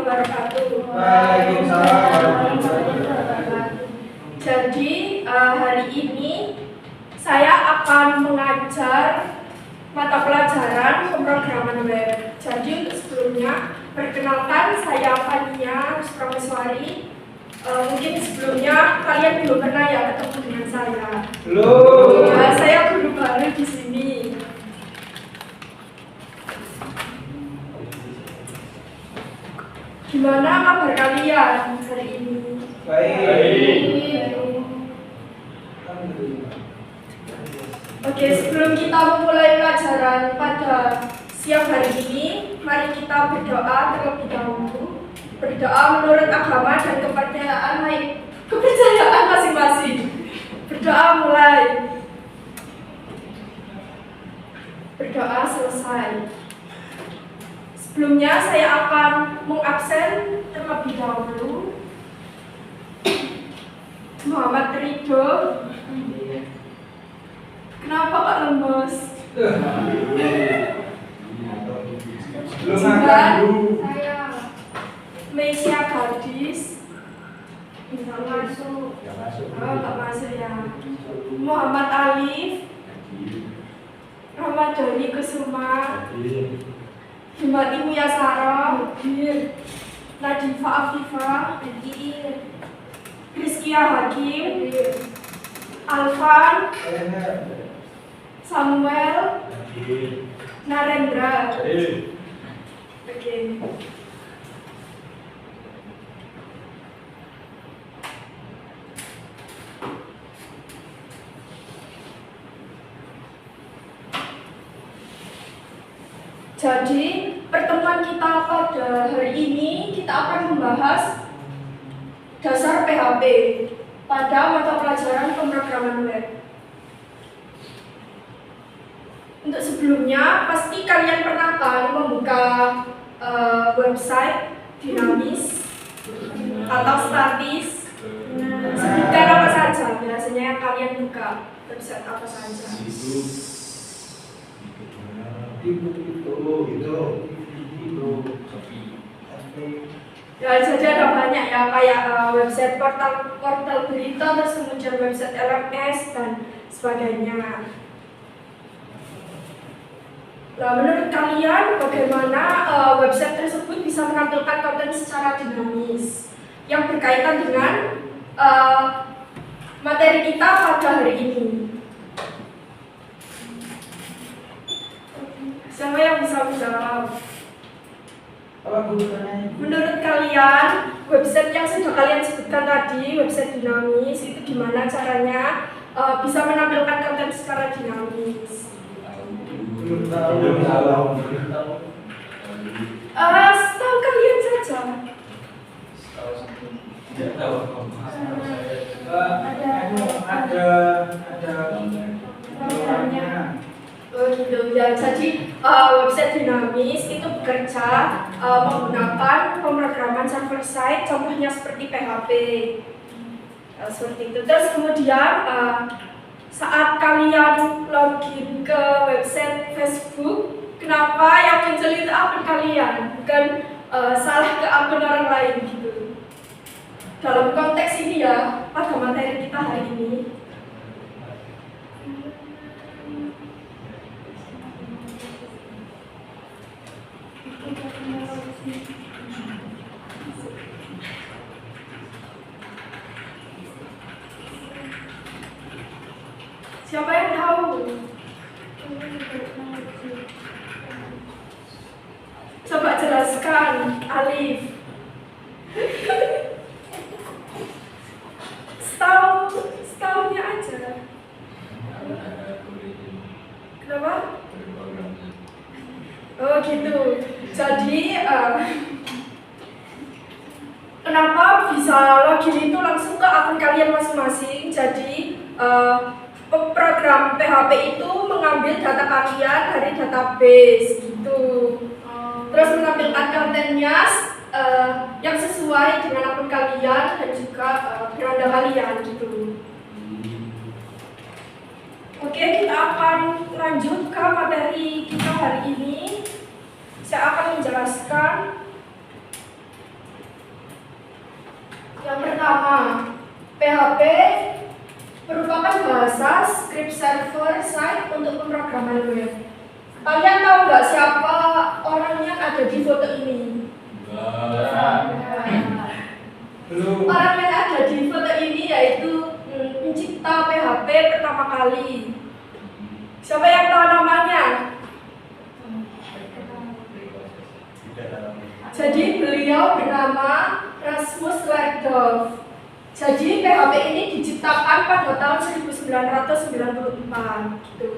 wabarakatuh. Waalaikumsalam warahmatullahi wabarakatuh. Jadi hari ini saya akan mengajar mata pelajaran pemrograman web. Jadi untuk sebelumnya, perkenalkan saya Fania Prameswari. Mungkin sebelumnya kalian belum pernah ya ketemu dengan saya. Belum. Saya guru baru di sini. Gimana kabar kalian hari ini? Baik. Oke, sebelum kita memulai pelajaran pada siang hari ini, mari kita berdoa terlebih dahulu. Berdoa menurut agama dan kepercayaan masing-masing. Berdoa mulai. Berdoa selesai. Sebelumnya saya akan mengabsen terlebih dahulu Muhammad Ridho. Kenapa Pak lemes? Saya Mesia Gadis. Bisa masuk. Nggak masuk ya. Muhammad Alif. Ramadhani Kusuma. Himati Muyasara. Nadifa Afifah. Rizkia Hakim. Alvan. Samuel. Narendra. Oke. Jadi pertemuan kita pada hari ini kita akan membahas dasar PHP pada mata pelajaran pemrograman web. Untuk sebelumnya, pasti kalian pernah kan membuka website dinamis atau statis. Sebutkan apa saja biasanya yang kalian buka website apa saja. Ya, jadi ada banyak ya, kayak website portal berita, terus kemudian website LMS dan sebagainya. Nah, menurut kalian bagaimana website tersebut bisa menampilkan konten secara dinamis yang berkaitan dengan materi kita pada hari ini? Siapa yang bisa menjawab? Menurut kalian, website yang sudah kalian sebutkan tadi, website dinamis, itu gimana caranya bisa menampilkan konten secara dinamis? Setahu kalian saja. Oh gitu ya. Jadi website dinamis itu bekerja menggunakan pemrograman server side, contohnya seperti PHP. Seperti itu. Terus kemudian saat kalian login ke website Facebook, kenapa yang muncul itu akun kalian, bukan salah ke akun orang lain gitu. Dalam konteks ini ya, pada materi kita hari ini. Siapa yang tahu? Coba jelaskan, Alif. Setahunnya aja. Kenapa? Oh gitu. Jadi kenapa bisa login itu langsung ke akun kalian masing-masing? Jadi program PHP itu mengambil data kalian dari database gitu. Terus menampilkan kontennya yang sesuai dengan akun kalian dan juga beranda kalian gitu. Oke, kita akan lanjut ke materi kita hari ini. Saya akan menjelaskan PHP merupakan bahasa script server side untuk pemrograman web. Kalian tahu nggak siapa orang yang ada di foto ini? Belum. Orang yang ada di foto ini yaitu pencipta PHP pertama kali. Siapa yang tahu namanya? Jadi beliau bernama Rasmus Lerdorf. Jadi PHP ini diciptakan pada tahun 1994. Gitu.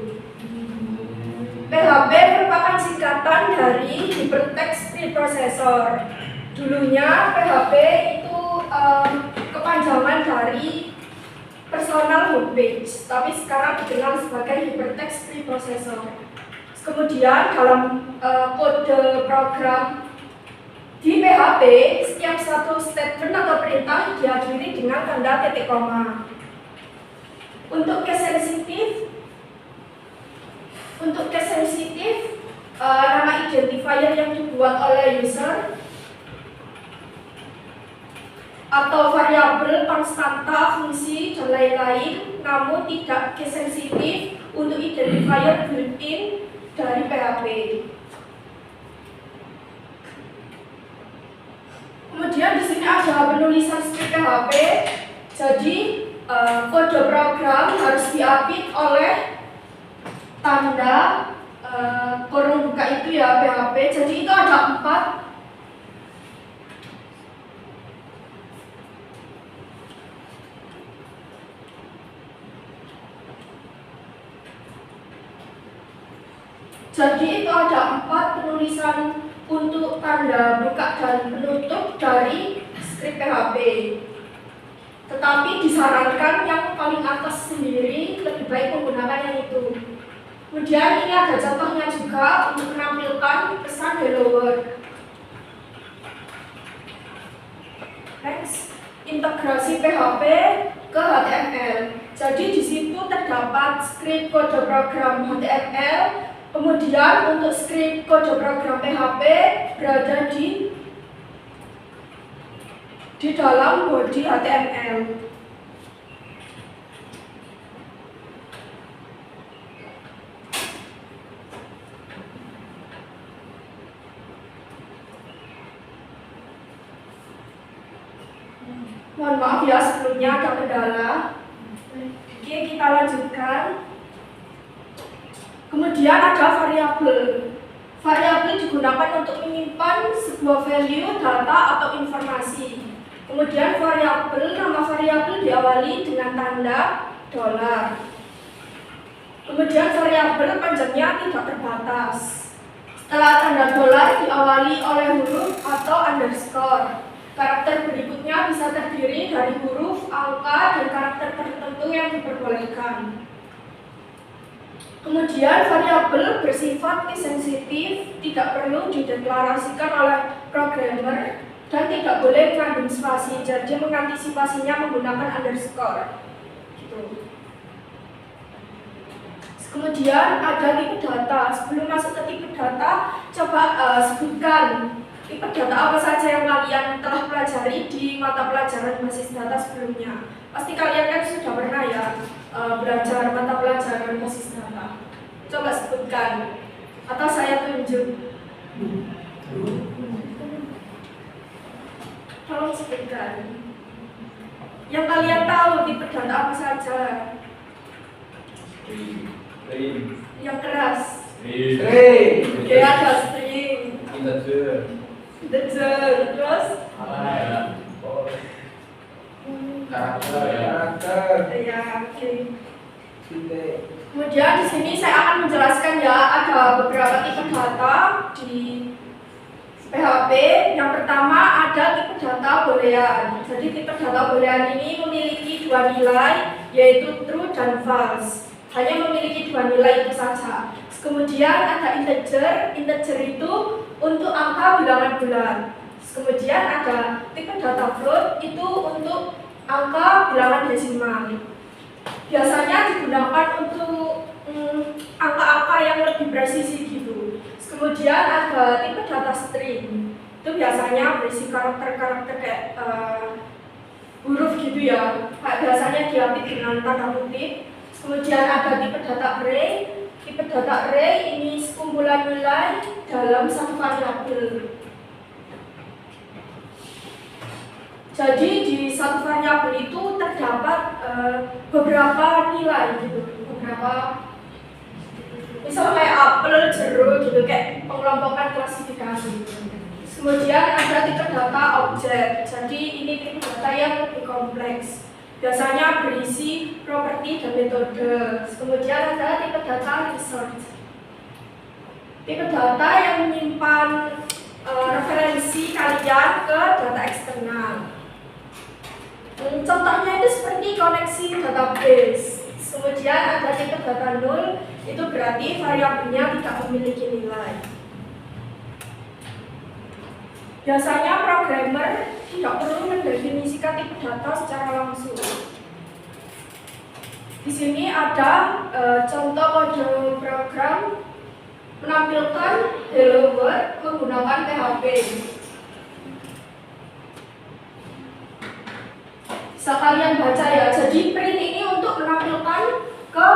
PHP merupakan singkatan dari Hypertext Preprocessor. Dulunya PHP itu kepanjangan dari Personal Homepage, tapi sekarang dikenal sebagai Hypertext Preprocessor. Kemudian dalam kode program di PHP, setiap satu statement atau perintah diakhiri dengan tanda titik koma. Untuk case sensitif, nama identifier yang dibuat oleh user atau variabel, konstanta, fungsi, dan lain-lain, namun tidak case sensitif untuk identifier built-in dari PHP. Kemudian di sini ada penulisan script PHP. Jadi kode program harus diapit oleh tanda kurung buka itu ya PHP. Jadi itu ada 4. Jadi itu ada 4 penulisan untuk tanda buka dan penutup dari script PHP. Tetapi disarankan yang paling atas sendiri lebih baik menggunakan yang itu. Kemudian ini ada contohnya juga untuk menampilkan pesan hello world. Next, integrasi PHP ke HTML. Jadi di situ terdapat script kode program HTML. Kemudian untuk script kode program PHP berada di dalam body HTML. Mohon maaf ya sebelumnya ada kendala. Oke, kita lanjutkan. Kemudian ada variabel. Variabel digunakan untuk menyimpan sebuah value, data, atau informasi. Kemudian nama variabel diawali dengan tanda $. Kemudian variabel panjangnya tidak terbatas. Setelah tanda $, diawali oleh huruf atau underscore. Karakter berikutnya bisa terdiri dari huruf, angka, dan karakter tertentu yang diperbolehkan. Kemudian variabel bersifat sensitif, tidak perlu dideklarasikan oleh programmer dan tidak boleh mengandung spasi. Jadi mengantisipasinya menggunakan underscore. Gitu. Kemudian ada tipe data. Sebelum masuk ke tipe data, coba sebutkan tipe data apa saja yang kalian telah pelajari di mata pelajaran basis data sebelumnya. Pasti kalian kan sudah pernah ya belajar mata pelajaran basis data. Coba sebutkan atau saya tunjuk. Tolong sebutkan. Yang kalian tahu tipe data apa saja? Yang keras. String. Oke, ada string. Integer. Terus? Karakter. Ya, oke. Titik. Kemudian di sini saya akan menjelaskan ya ada beberapa tipe data di PHP. Yang pertama ada tipe data boolean. Jadi tipe data boolean ini memiliki 2 nilai yaitu true dan false. Hanya memiliki 2 nilai itu saja. Kemudian ada integer. Integer itu untuk angka bilangan bulan. Kemudian ada tipe data float itu untuk angka bilangan desimal. Biasanya digunakan untuk angka-angka yang lebih presisi gitu. Kemudian ada tipe data string. Itu biasanya berisi karakter-karakter kayak huruf gitu ya. Biasanya diapit dengan tanda kutip. Kemudian ada tipe data array. Tipe data array ini sekumpulan nilai dalam satu variabel. Jadi di satu variabel itu terdapat beberapa nilai gitu, beberapa misal kayak apel, jeruk gitu, kayak pengelompokan klasifikasi. Kemudian ada tipe data objek. Jadi ini tipe data yang lebih kompleks. Biasanya berisi properti dan metode. Kemudian ada tipe data research. Tipe data yang menyimpan referensi kalian ke data eksternal. Contohnya itu seperti koneksi database. Kemudian ada tipe data null, itu berarti variabelnya tidak memiliki nilai. Biasanya programmer tidak perlu mendefinisikan tipe data secara langsung. Di sini ada contoh kode program menampilkan hello world menggunakan PHP. Bisa kalian baca ya. Jadi print ini untuk menampilkan ke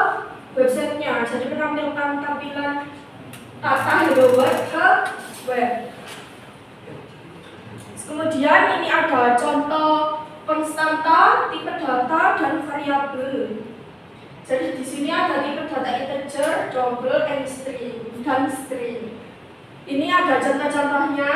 websitenya. Jadi menampilkan tampilan kata hello world ke web. Kemudian ini ada contoh konstanta, tipe data, dan variabel. Jadi di sini ada tipe data integer, double, and string, dan string. Ini ada contoh-contohnya.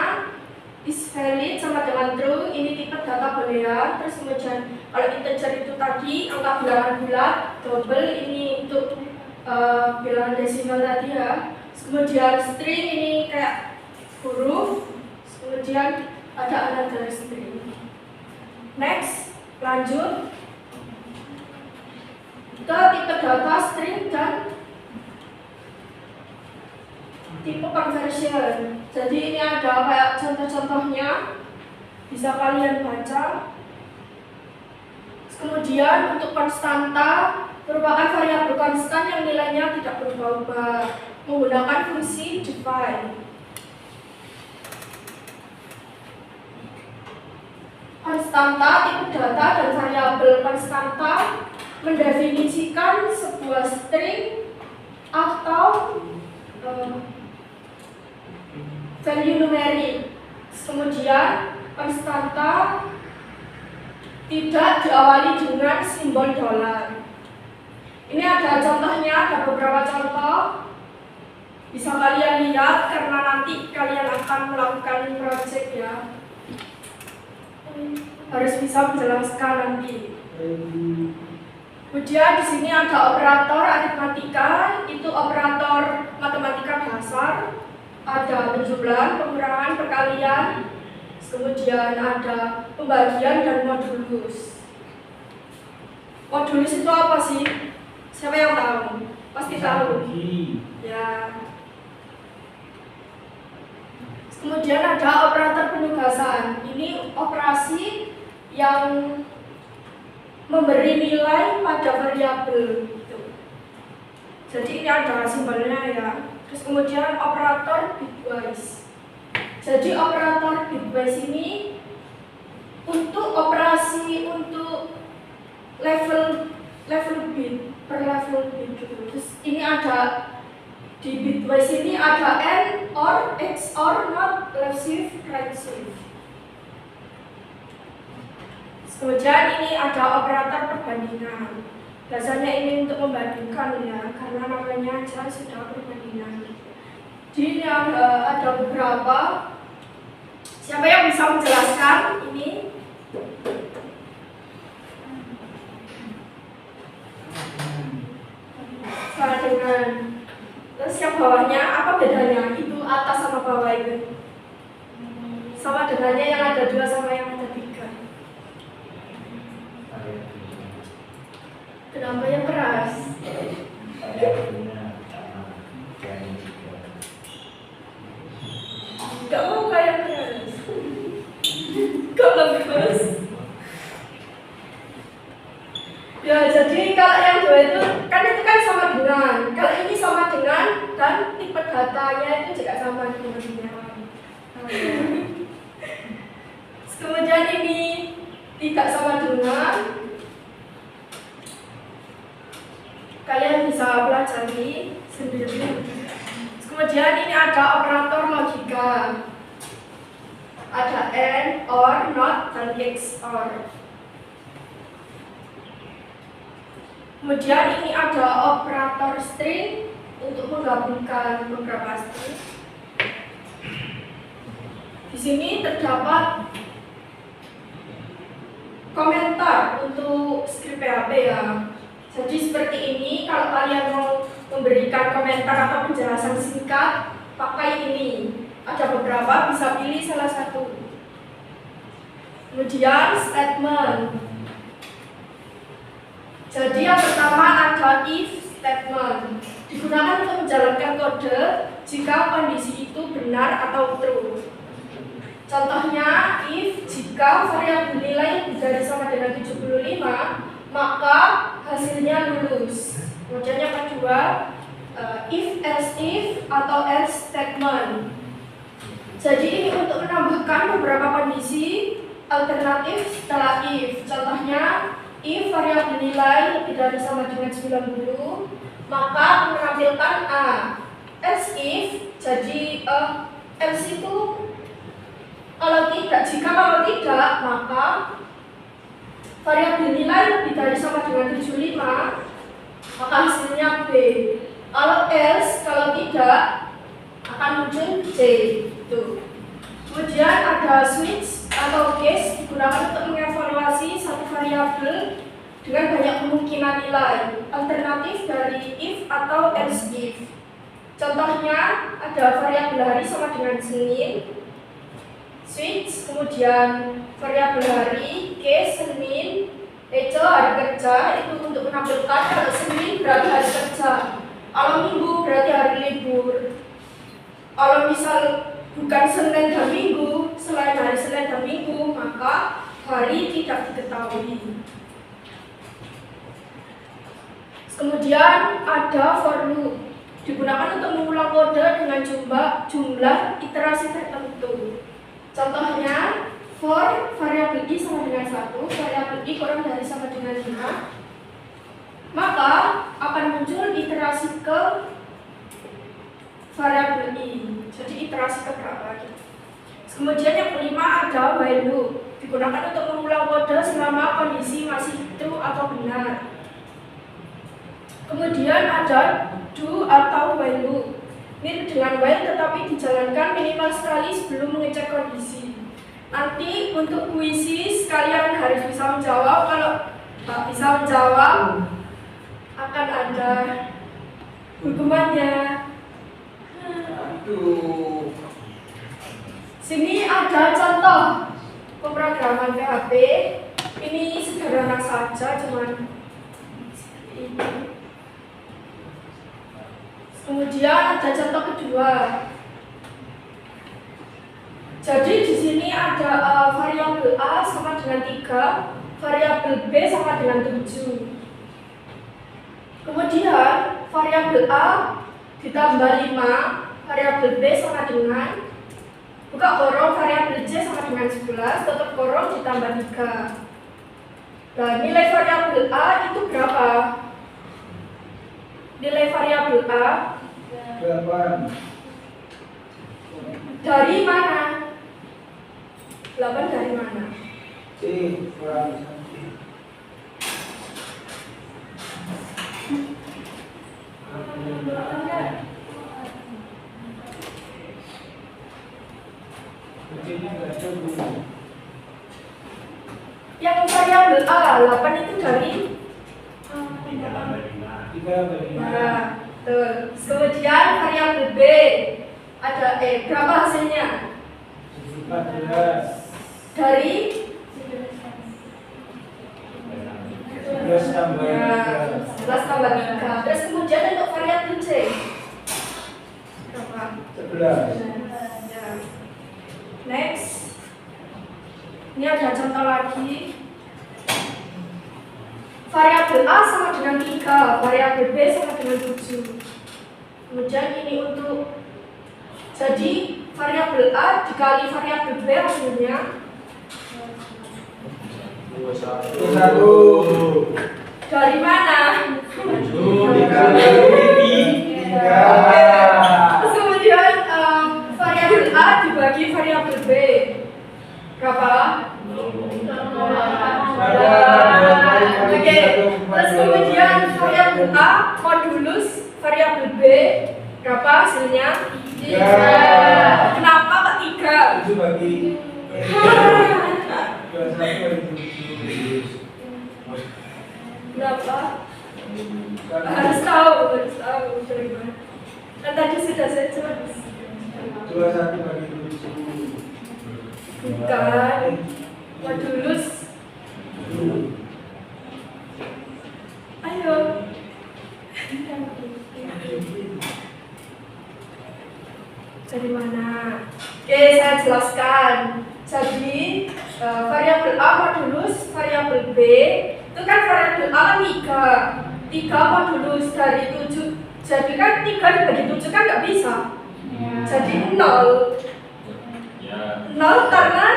Is valid sama dengan true, ini tipe data boolean. Terus kemudian kalau integer itu tadi angka bilangan bulat, double ini untuk bilangan desimal tadi ya. Kemudian string ini kayak huruf. Kemudian ada another string. Next, lanjut ke tipe data string dan tipe conversion. Jadi ini ada kayak contoh-contohnya, bisa kalian baca. Kemudian untuk konstanta merupakan variabel konstan yang nilainya tidak berubah-ubah menggunakan fungsi define. Konstanta, tipe data, dan variabel konstanta mendefinisikan sebuah string atau value numerik. Kemudian konstanta tidak diawali dengan simbol $. Ini ada contohnya, ada beberapa contoh. Bisa kalian lihat karena nanti kalian akan melakukan project ya. Harus bisa menjelaskan nanti. Kemudian di sini ada operator aritmatika, itu operator matematika dasar. Ada penjumlahan, pengurangan, perkalian. Kemudian ada pembagian dan modulus. Modulus itu apa sih? Siapa yang tahu? Pasti tahu. Ya. Kemudian ada operator penugasan. Ini operasi yang memberi nilai pada variabel. Jadi ini ada simbolnya ya. Terus kemudian operator bitwise. Jadi operator bitwise ini untuk operasi untuk level bit per level bit gitu. Terus ini ada di bitwise ini ada AND, OR, XOR, NOT, left shift, right shift. Kemudian ini ada operator perbandingan. Biasanya ini untuk membandingkan ya, karena namanya aja sudah perbandingan. Jadi ini ada beberapa. Siapa yang bisa menjelaskan ini? Sama dengan. Terus yang bawahnya apa bedanya? Itu atas sama bawah itu. Sama dengannya yang ada 2 sama yang ada 3. Kenapa yang keras? Gak mau kayak keras. Kok lebih keras? Ya jadi kalau yang 2 itu kan sama dengan. Kalau ini sama dengan dan tipe datanya itu juga sama dengan. Kemudian ini tidak sama dengan. pelajari sendiri. Kemudian ini ada operator logika. Ada AND, OR, NOT, dan XOR. Kemudian ini ada operator string untuk menggabungkan beberapa string. Di sini terdapat komentar untuk skrip PHP ya. Jadi seperti ini, kalau kalian mau memberikan komentar atau penjelasan singkat, pakai ini. Ada beberapa, bisa pilih salah satu. Kemudian statement. Jadi yang pertama ada if statement. Digunakan untuk menjalankan kode jika kondisi itu benar atau true. Contohnya, if jika variabel nilai lebih dari sama dengan 75, maka hasilnya lulus. Kemudian yang kedua, if else if atau else statement. Jadi ini untuk menambahkan beberapa kondisi alternatif setelah if. Contohnya, if variabel nilai lebih dari sama dengan 90, maka menampilkan A. Else if, jadi else itu kalau tidak, maka variabel nilai lebih dari sama dengan 75, maka hasilnya B. Kalau tidak, akan muncul C. Tuh. Kemudian ada switch atau case digunakan untuk mengevaluasi satu variabel dengan banyak kemungkinan nilai alternatif dari if atau else if. Contohnya ada variabel hari sama dengan Senin, switch, kemudian variabel hari, case Senin, eco hari kerja, itu untuk menampilkan kalau Senin berarti hari kerja, kalau Minggu berarti hari libur. Kalau misal bukan Senin dan Minggu, selain hari Senin dan Minggu, maka hari tidak diketahui. Kemudian ada for loop, digunakan untuk mengulang kode dengan jumlah iterasi tertentu. Contohnya, for variabel i sama dengan 1, variabel i kurang dari sama dengan 5, maka akan muncul iterasi ke variabel i. Jadi iterasi ke berapa? Kemudian yang kelima ada while loop, digunakan untuk mengulang kode selama kondisi masih true atau benar. Kemudian ada do atau while loop. Ini dengan while tetapi dijalankan minimal sekali sebelum mengecek kondisi. Nanti untuk kuisis kalian harus bisa menjawab. Kalau tak bisa menjawab, akan ada hukumannya. Aduh. Sini ada contoh pemrograman PHP. Ini sederhana saja, cuman ini. Kemudian ada contoh kedua. Jadi di sini ada variabel A sama dengan 3, variabel B sama dengan 7. Kemudian variabel A ditambah 5, variabel B sama dengan, buka kurung, variabel C sama dengan 11, tutup kurung, ditambah 3. Nah, nilai variabel A itu berapa? Nilai variabel A 8. dari mana? 8 dari mana? C kurang 1. Yang variabel A 8 itu dari 3 nah, tuh. Kemudian variabel B ada berapa hasilnya? 14. Dari 11 tambah 3. 11 tambah 3. Terus kemudian untuk variabel C berapa? 11. Ya. Next. Ini ada contoh lagi. Variabel A sama dengan 3, variabel B sama dengan 7. Kemudian ini untuk, jadi variabel A dikali variabel B hasilnya 21. dari mana? 7 dikali Tiga. Terus kemudian variabel A dibagi variabel B. Berapa? Oke. Terus kemudian variabel A modulus variabel B. Berapa hasilnya? 3. Kenapa kok 3? 7 bagi 21 bagi 7. Berapa? Harus tahu dari mana. Kan tadi sudah saya jelas. 21 bagi 7. Bukan. Modulus. Ayo. Dari mana? Oke, saya jelaskan. Jadi variabel A modulus variabel B itu kan variabel A kan 3 modulus dari 7. Jadi kan 3 dibagi 7 kan nggak bisa. Jadi 0 karena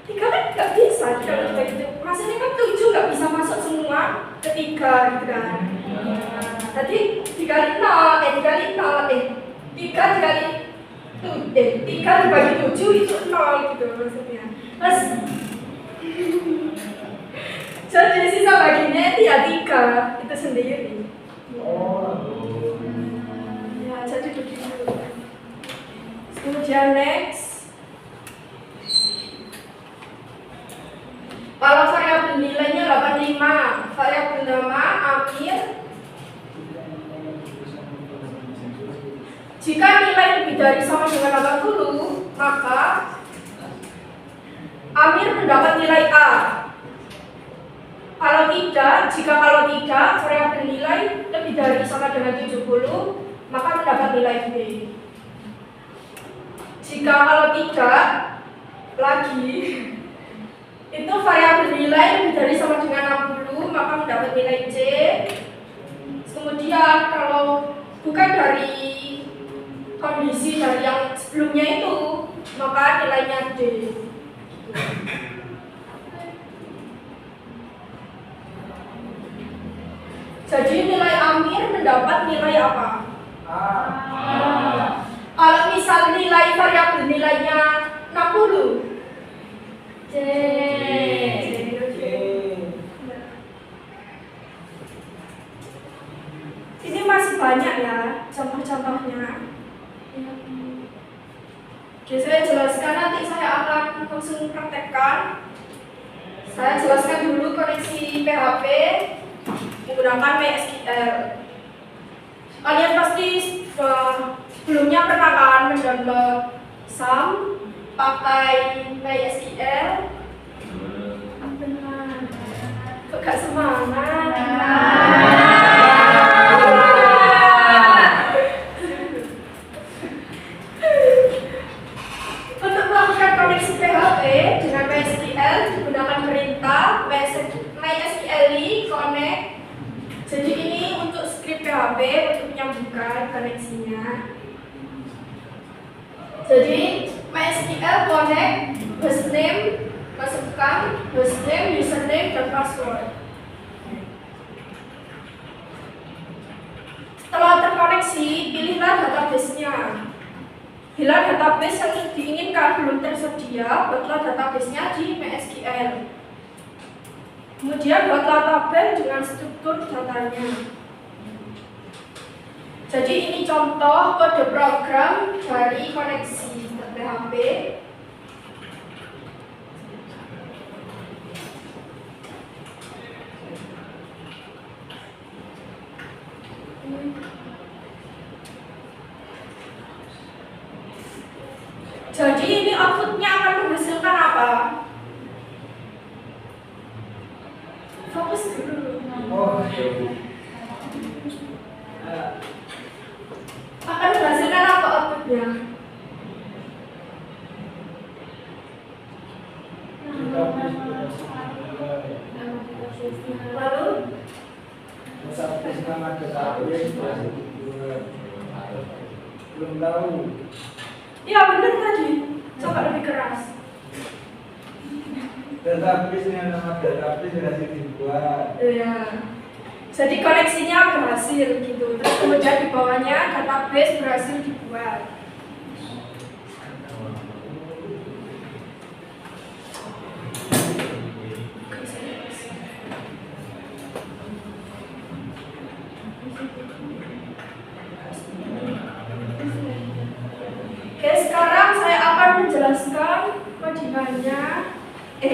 3 kan nggak bisa dibagi 7. Maksudnya kan 7 nggak bisa masuk semua ke 3 gitu kan. Jadi 3 dibagi 7 itu 0 gitu maksudnya. Terus jadi sisa baginya itu ya 3 itu sendiri. Ya jadi begitu. Kemudian next, kalau variabel nilainya 85, variabel nama Amir. Jika nilai lebih dari sama dengan 80, maka Amir mendapat nilai A. Kalau tidak, variabel nilai lebih dari sama dengan 70, maka mendapat nilai B. Jika kalau tidak, lagi, itu variabel nilai lebih dari sama dengan 60, maka mendapat nilai C. Kemudian kalau bukan dari kondisi dari yang sebelumnya itu, maka nilainya D. Jadi nilai Amir mendapat nilai apa? Kalau misal nilai variabel nilainya 60, C. Ini masih banyak ya contoh-contohnya. Oke, saya jelaskan, nanti saya akan langsung praktekkan. Saya jelaskan dulu koneksi PHP menggunakan MySQL. Kalian pasti sebelumnya pernah kan mendownload SAM pakai MySQL? Benar. Kok gak semangat? Untuk melakukan koneksi PHP dengan MySQL digunakan perintah MySQL connect. Jadi ini untuk script PHP untuk menyambungkan koneksinya. Jadi MySQL connect hostname, masukkan hostname, username, dan password. Setelah terkoneksi, pilihlah database-nya. Bila database yang diinginkan belum tersedia, buatlah database-nya di MySQL. Kemudian buatlah tabel dengan struktur datanya. Jadi ini contoh kode program dari koneksi PHP. Jadi ini outputnya akan menghasilkan apa? Fokus dulu. Akan menghasilkan apa outputnya? Lalu? Belum tahu. Ya benar tadi. Coba lebih keras. Database dengan nama database sudah dibuat. Iya. Jadi koneksinya berhasil gitu. Terus kemudian di bawahnya database berhasil dibuat. Oke, sekarang saya akan menjelaskan codingannya,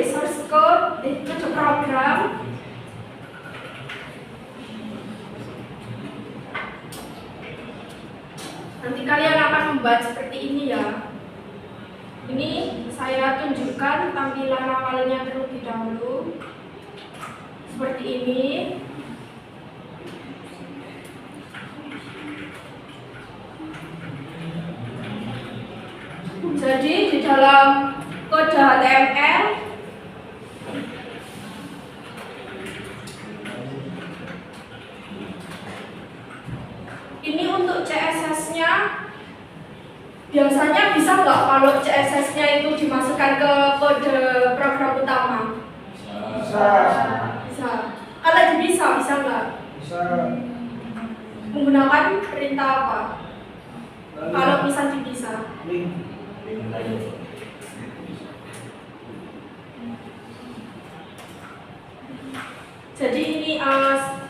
source code, kode program. Nanti kalian akan membuat seperti ini ya. Ini saya tunjukkan tampilan awalnya terlebih dahulu. Seperti ini. Jadi di dalam kode HTML ini untuk CSS-nya biasanya bisa nggak kalau CSS-nya itu dimasukkan ke kode program utama? Bisa. Bisa. Kalau bisa nggak? Bisa. Menggunakan perintah apa? Lalu Kalau misalnya bisa. link. Jadi ini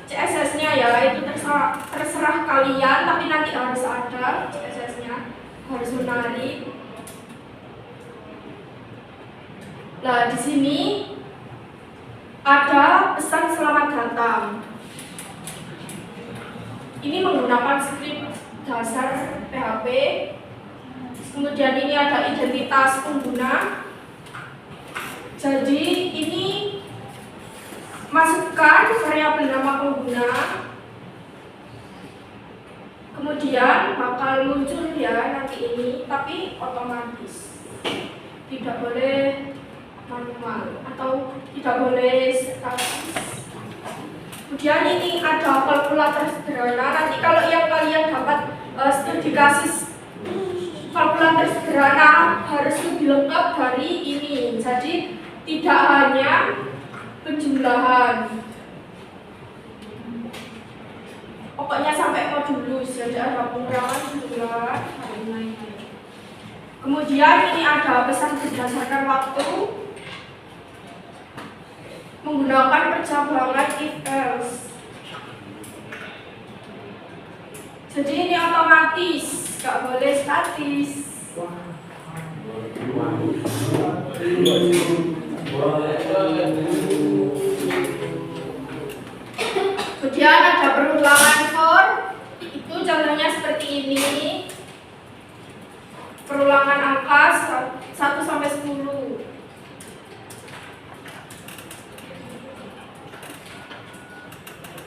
CSS-nya ya, itu terserah kalian, tapi nanti harus ada CSS-nya, harus menarik. Nah, di sini ada pesan selamat datang. Ini menggunakan script dasar PHP. Kemudian ini ada identitas pengguna. Jadi ini masukkan variabel nama pengguna. Kemudian bakal muncul ya nanti ini, tapi otomatis. Tidak boleh manual atau tidak boleh statis. Kemudian ini ada kalkulator sederhana. Nanti kalau yang kalian dapat studi kasus kalkulator sederhana harus lebih lengkap dari ini. Jadi tidak hanya penjumlahan, pokoknya sampai modulus. Jadi ada pengurangan, penjumlahan, dan lain-lain. Kemudian ini ada pesan berdasarkan waktu menggunakan percabangan if else. Jadi ini otomatis, nggak boleh statis. Kemudian ada perulangan for, itu contohnya seperti ini. Perulangan angka 1 sampai 10.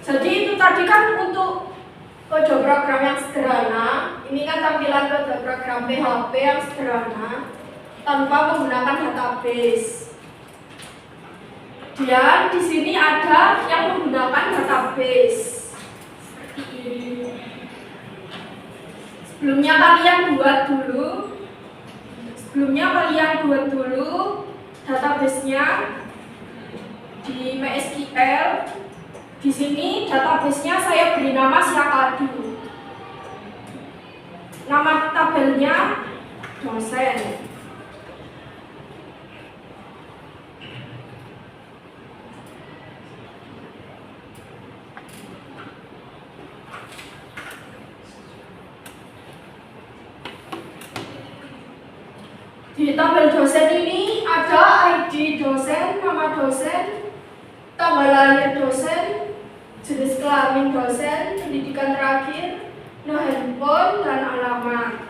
Jadi itu tadi kan untuk kode program yang sederhana. Ini kan tampilan kode program PHP yang sederhana tanpa menggunakan database. Dan di sini ada yang menggunakan database. Seperti ini. Sebelumnya kalian buat dulu database-nya di MySQL. Di sini database-nya saya beri nama Syakadu. Nama tabelnya dosen. Di tabel dosen ini ada ID dosen, nama dosen, tanggal lahir dosen, jenis kelamin dosen, pendidikan terakhir, nomor handphone, dan alamat.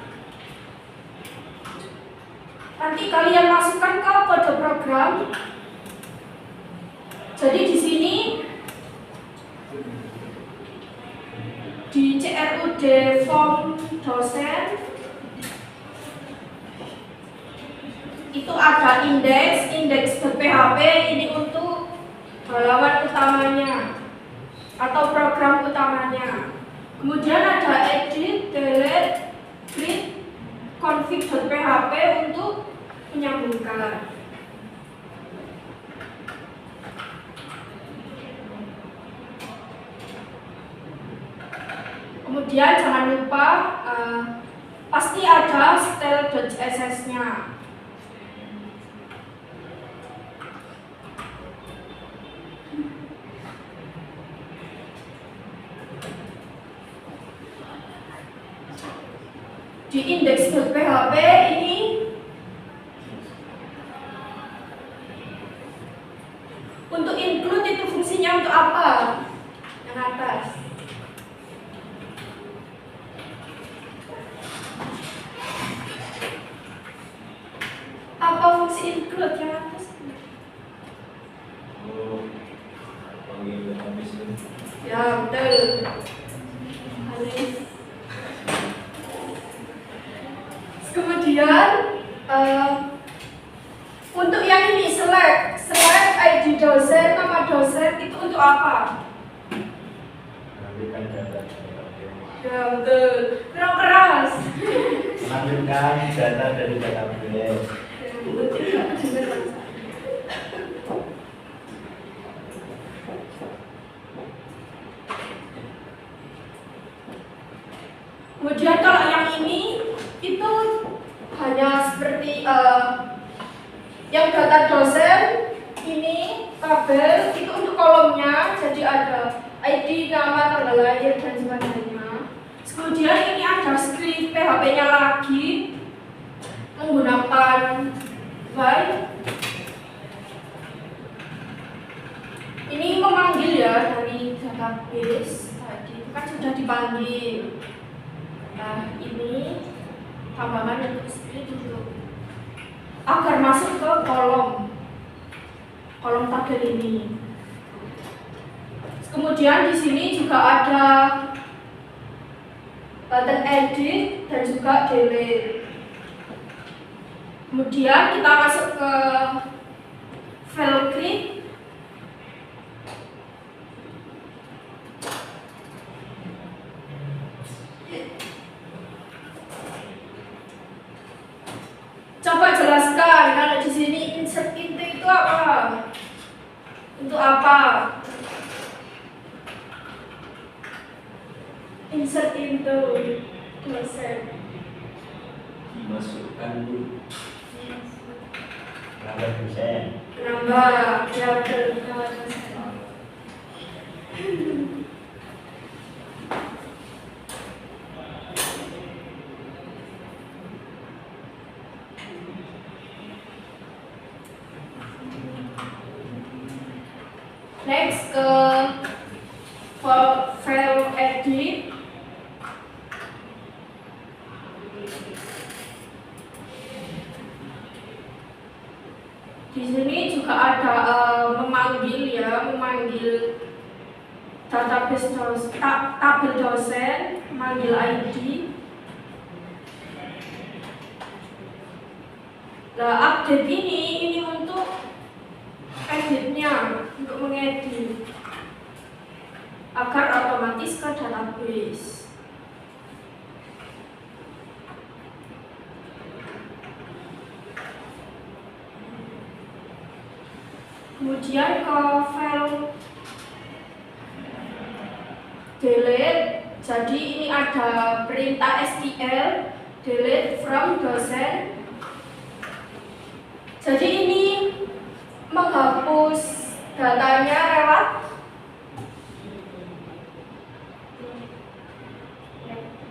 Nanti kalian masukkan ke kode program. Jadi di sini di CRUD form dosen itu ada indeks.php, ini untuk halaman utamanya atau program utamanya. Kemudian ada edit, delete, grid, config.php untuk menyambungkan. Kemudian jangan lupa pasti ada style.css-nya. Di index.php ini untuk include itu fungsinya untuk apa? Yang atas. Apa fungsi include yang atas? Oh, panggil habis ini. Ya, betul. Alif. Kemudian untuk yang ini select ID dosen, nama dosen itu untuk apa? Mengambilkan data. Ya betul. Kurang keras. Mengambilkan data dari database. Kemudian kalau yang ini itu hanya seperti yang data dosen ini tabel itu untuk kolomnya, jadi ada ID, nama, tanggal lahir dan sebagainya. Kemudian ini ada script PHP-nya lagi menggunakan while. Ini memanggil ya dari database tadi itu kan sudah dipanggil. Nah ini tambahan untuk script dulu agar masuk ke kolom tabel ini. Kemudian di sini juga ada button edit dan juga delete. Kemudian kita masuk ke file create. Coba jelaskan kalau di sini insert into itu apa? Untuk apa? Insert into dosen. Dimasukkan dulu. Nambah dosen. Nambah, ya betul. Nambah dosen. Next ke file edit. Di sini juga ada memanggil database tabel dosen, memanggil ID. Nah, update ini untuk editnya, untuk mengedit agar otomatis ke database. Kemudian ke file delete, jadi ini ada perintah STL delete from dosen. Jadi ini menghapus datanya lewat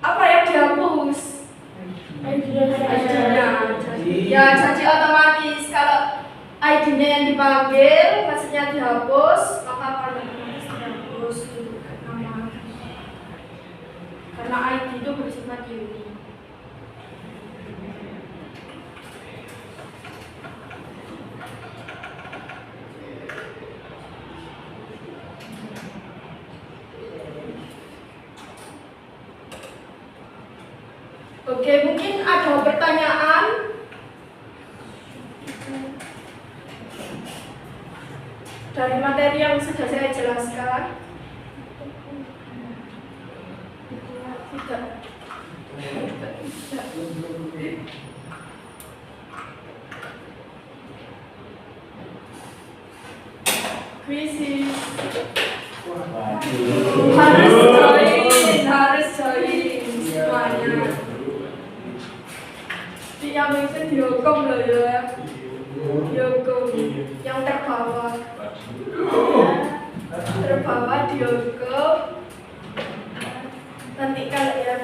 apa yang dihapus? ID-nya. Ya, jadi otomatis kalau ID-nya yang dipanggil, maksudnya dihapus, maka akan otomatis dihapus untuk nama. Karena ID itu bersifat unik. Oke, mungkin ada pertanyaan dari materi yang sudah saya jelaskan. Tidak. Kuisis. Harus join. dihukum loh ya. Dihukum. Yang terbawah. Terbawah dihukum. Nanti kalian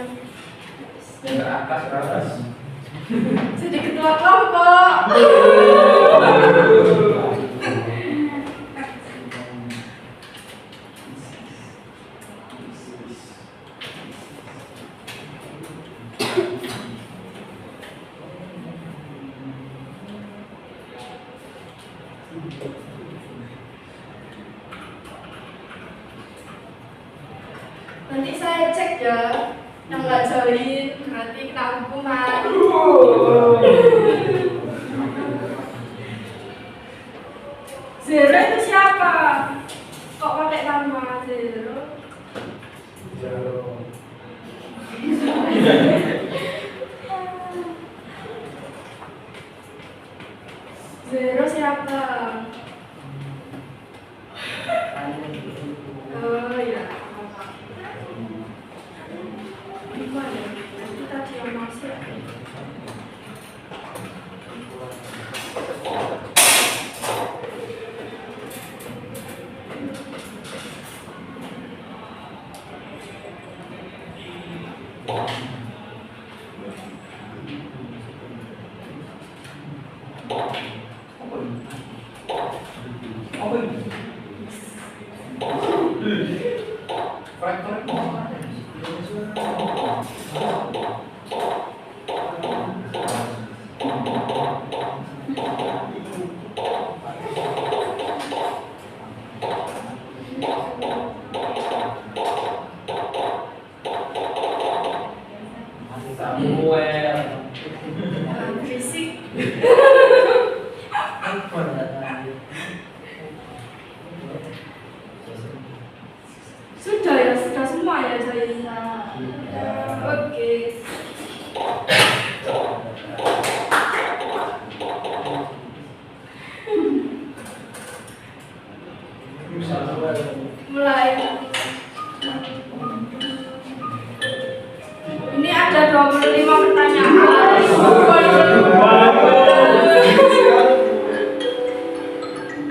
jadi ketua kelompok. Nanti saya cek ya, yang nggak join nanti kena hukuman. Zero itu siapa? Kok pakai nama Zero? Zero siapa? Oh ya. Gimana? Kita diam masuk. Berisik. Sudah ya, sudah semua ya joinnya. Oke. Mulai. Ini ada 25 pertanyaan.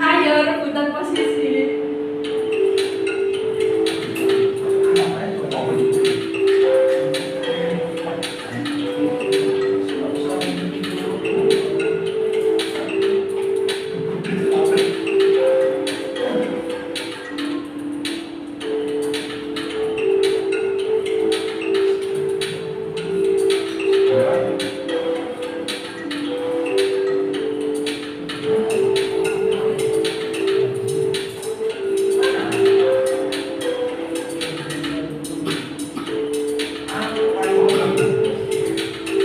Ayo rebutan posisi.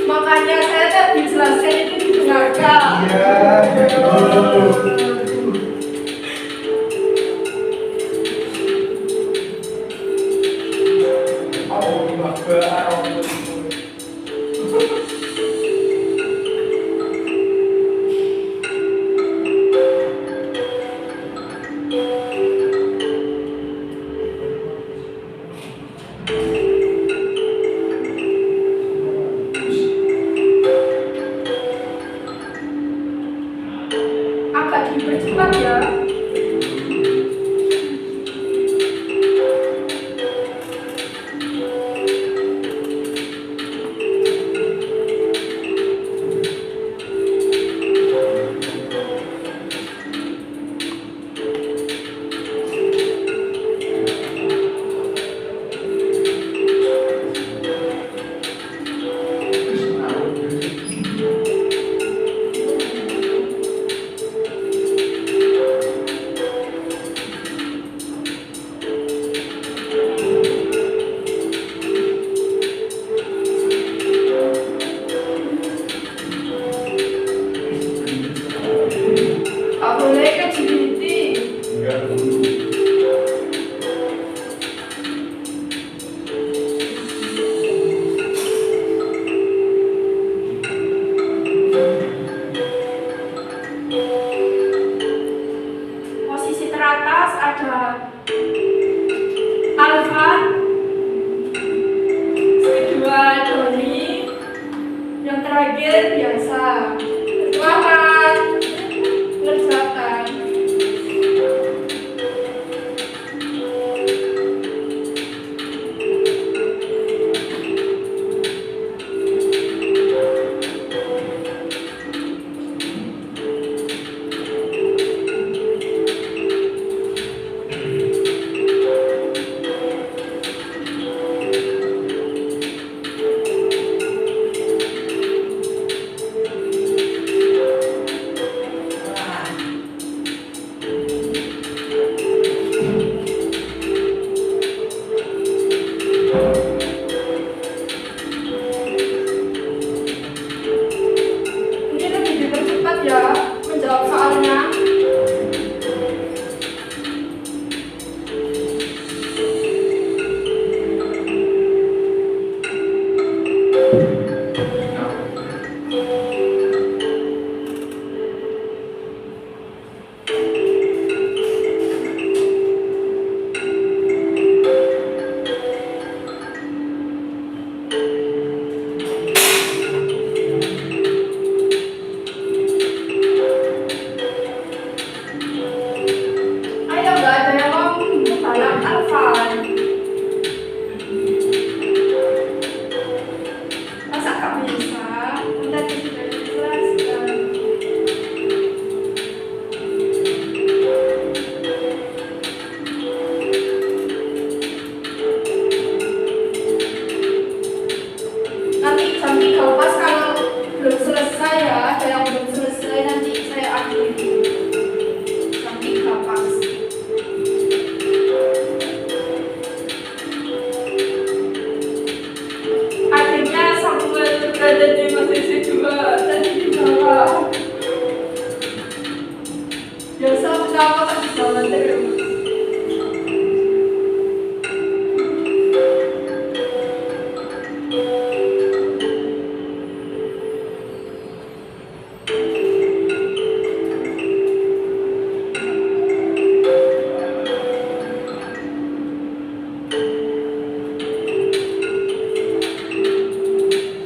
Makanya saya tadi jelaskan itu didengarkan. Agak dipercepat ya. Biasa kenapa kan di jalan terus.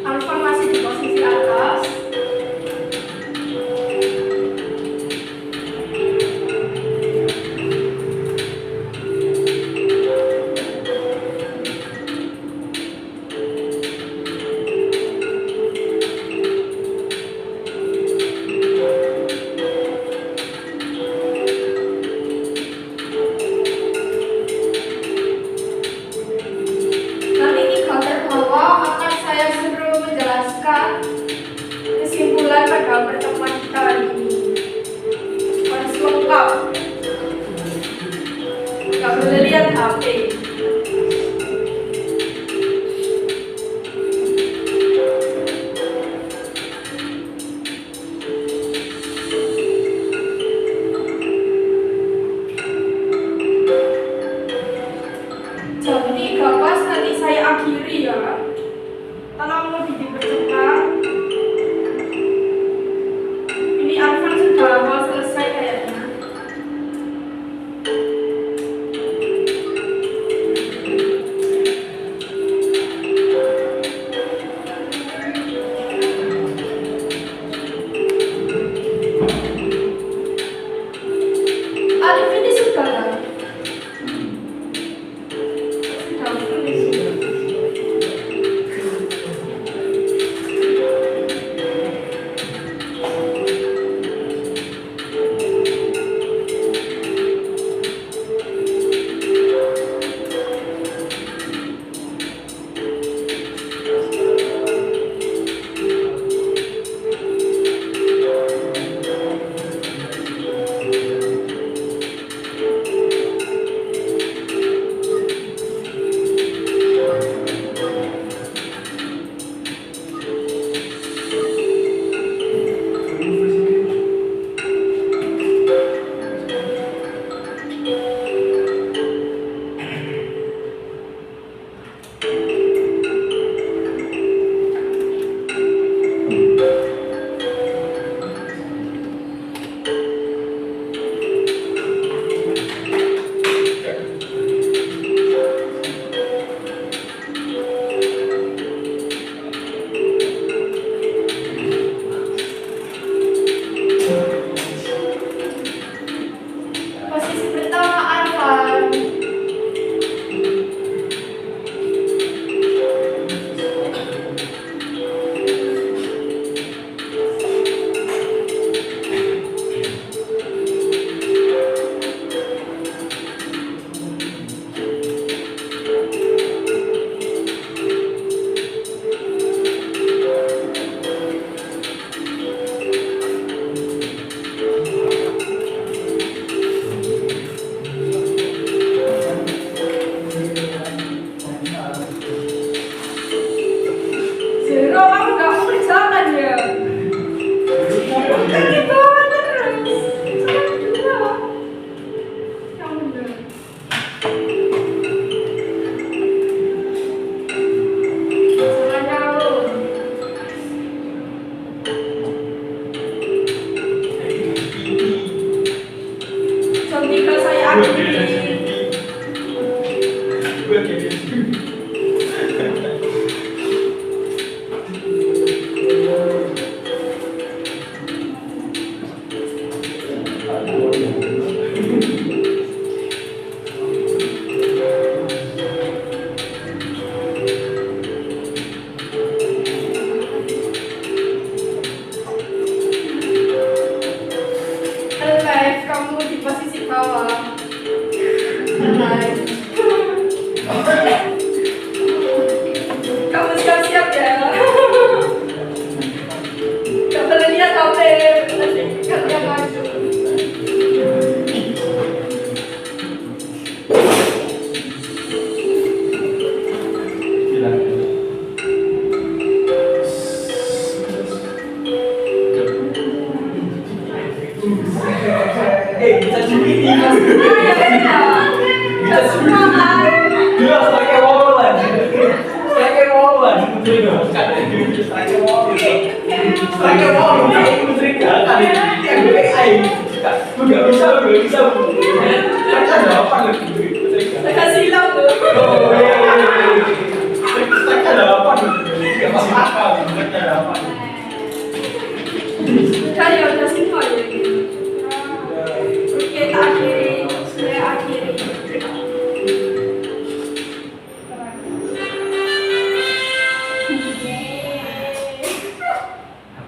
Alfa masih di posisi atas. Nanti di counter bawah akan saya suruh menjelaskan kesimpulan pada pertemuan kita hari ini. Harus lengkap. Gak boleh lihat HP. Jam 3 pas nanti saya akhiri ya. Tolong lebih dipercepat. Ini Arfan sudah mau selesai kayaknya. Arif ini sudah kan? Sudah full di sini. Posisi pertama Arfan. Zero, kamu gak mau berjalan ya? Kan di bawah terus. Jangan dua. Yang bener. Jangan jauh. Jam 3 saya akhiri. Live, kamu di posisi bawah. Live. Kamu siap-siap ya. Gak boleh lihat HP. Gak lihat maju. bisa curi ini. Bisa semua kan. Dia pakai woman. Pakai woman. Pakai woman. Pakai woman. Menteri kan. Dia gue ai. Lu enggak bisa. Kan ada apa lagi? Kasih silau tuh. Kan ada apa? Enggak masuk akal. Ada apa? Cari ada semua ya. Oke, tak akhiri. Saya akhiri.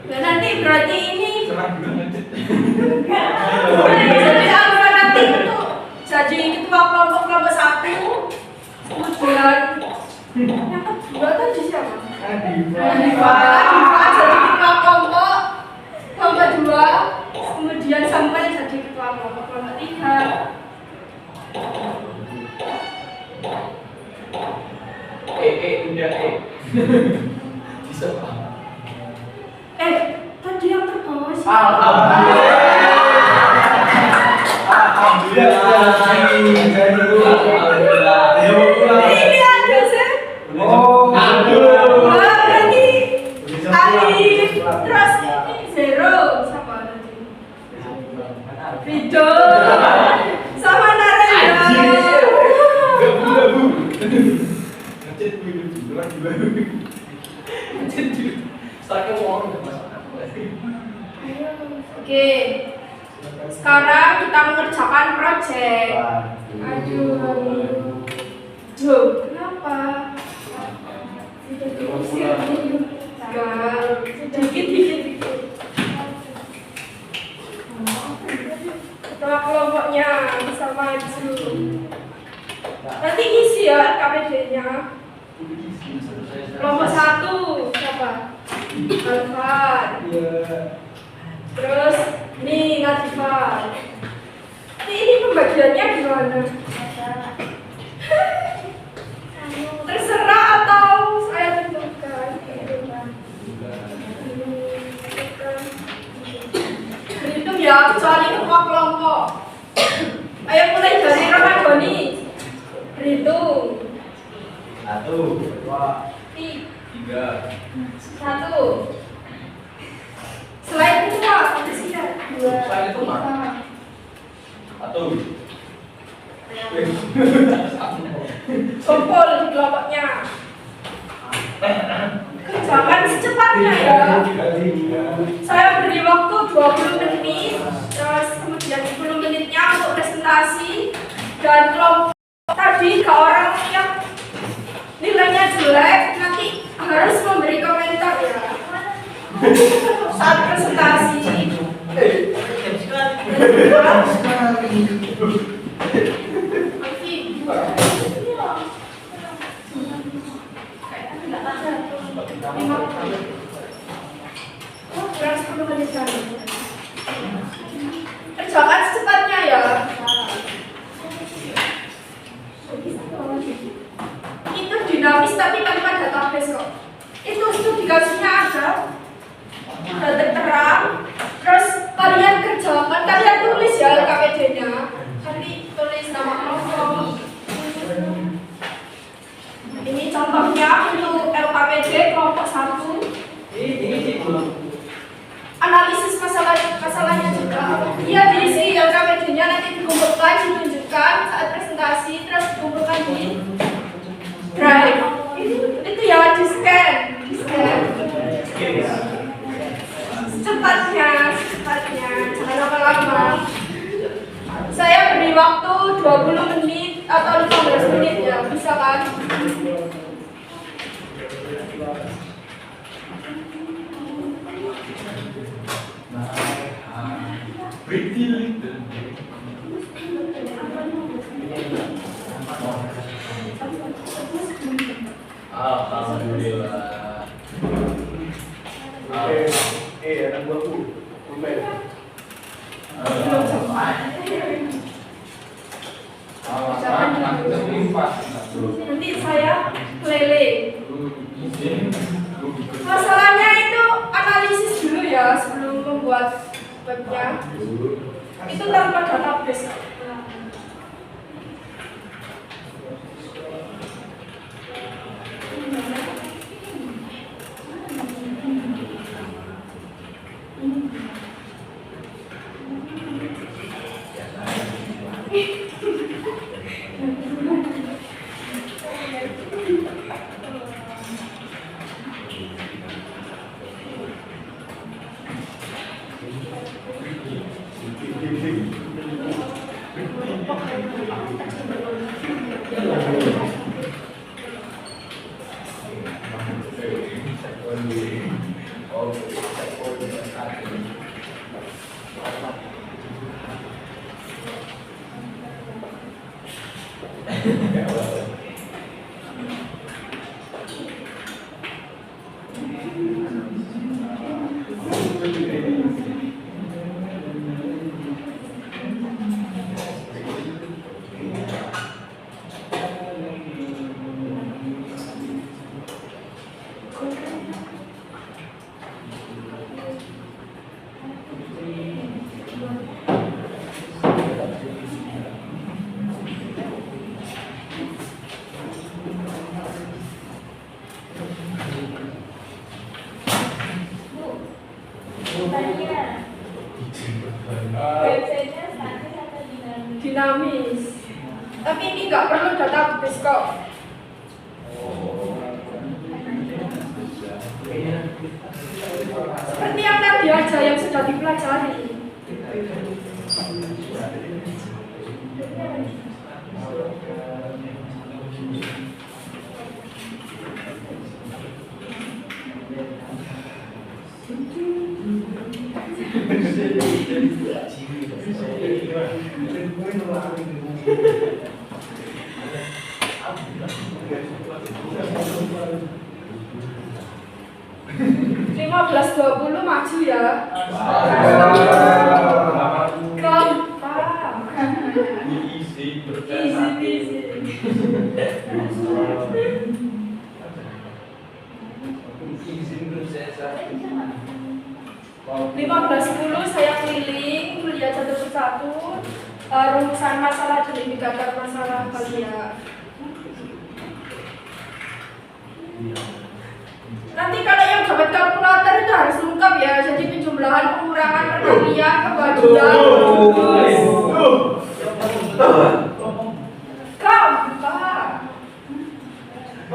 Dan nanti berarti ini jadi apa nanti itu jadi ketua kelompok 1, kemudian yang kedua tadi siapa? Adifa jadi ketua kelompok 2, kemudian sampai jadi ketua kelompok 3. Udah bisa Pak. Tadi yang terbawah sih. Ini ada sih. Berarti Alif, terus ini Zero, siapa tadi? Rido, sama Narendra. Oke, sekarang kita mengerjakan proyek. Aduh, kenapa? Dikit. Ketua kelompoknya bisa maju. Nanti isi ya KPD-nya. Kelompok 1 siapa? Alfar. Terus ini Natifah. Ini pembagiannya gimana? Terserah atau saya tentukan. Berhitung ya, kecuali ketua kelompok. Ayo mulai dari Ramadhani. Berhitung. 1, 2, 3. 1. Selain itu apa? Selain itu mah. 1. Kumpul di kelompoknya. Kerjakan secepatnya ya. Saya beri waktu 20 menit, terus kemudian 10 menitnya untuk presentasi. Dan kelompok tadi ke orang yang nilainya jelek nanti harus memberi komentar ya saat presentasi. Kerjakan secepatnya ya. Itu dinamis tapi tanpa database kok. Itu dikasihnya ada, udah tertera. Terus kalian kerjakan, kalian tulis ya LKPD-nya. Nanti tulis nama kelompok. Ini contohnya untuk LKPD kelompok 1. Analisis masalahnya juga. Iya diisi LKPD-nya nanti dikumpulkan, ditunjukkan saat presentasi, terus dikumpulkan di drive. Itu ya di scan. Secepatnya, jangan lama-lama. Saya beri waktu 20 menit atau 15 menit ya, bisa kan? Pretty little. Alhamdulillah. Anak buahku. Nanti saya lele. Masalahnya itu analisis dulu ya sebelum membuat webnya. Itu tanpa database. Websitenya statis atau dinamis? Dinamis. Tapi ini nggak perlu database kok. Seperti yang tadi aja yang sudah dipelajari. Lima belas 20 maju ya. Gampang. Easy peasy. 15-10 saya keliling kuliah satu persatu, rumusan masalah dan indikator masalah kalian. Nanti kalau yang dapat kalkulator itu harus lengkap ya, jadi penjumlahan, pengurangan, perkalian, pembagian. Gampang.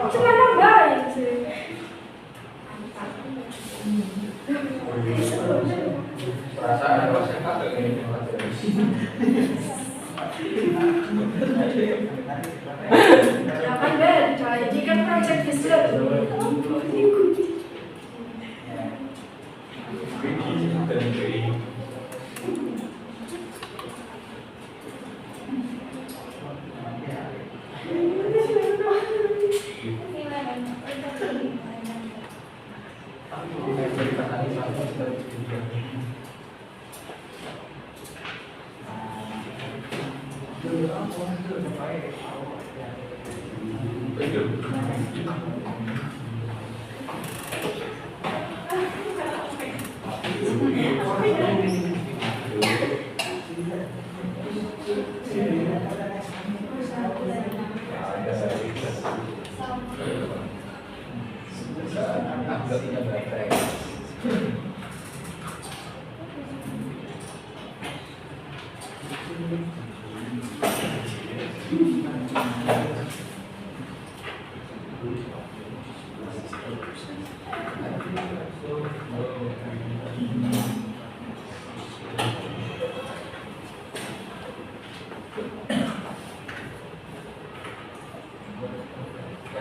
Cuma nambahin sih. Perasaan masyarakat ini Jangan beda, ini kan project besar.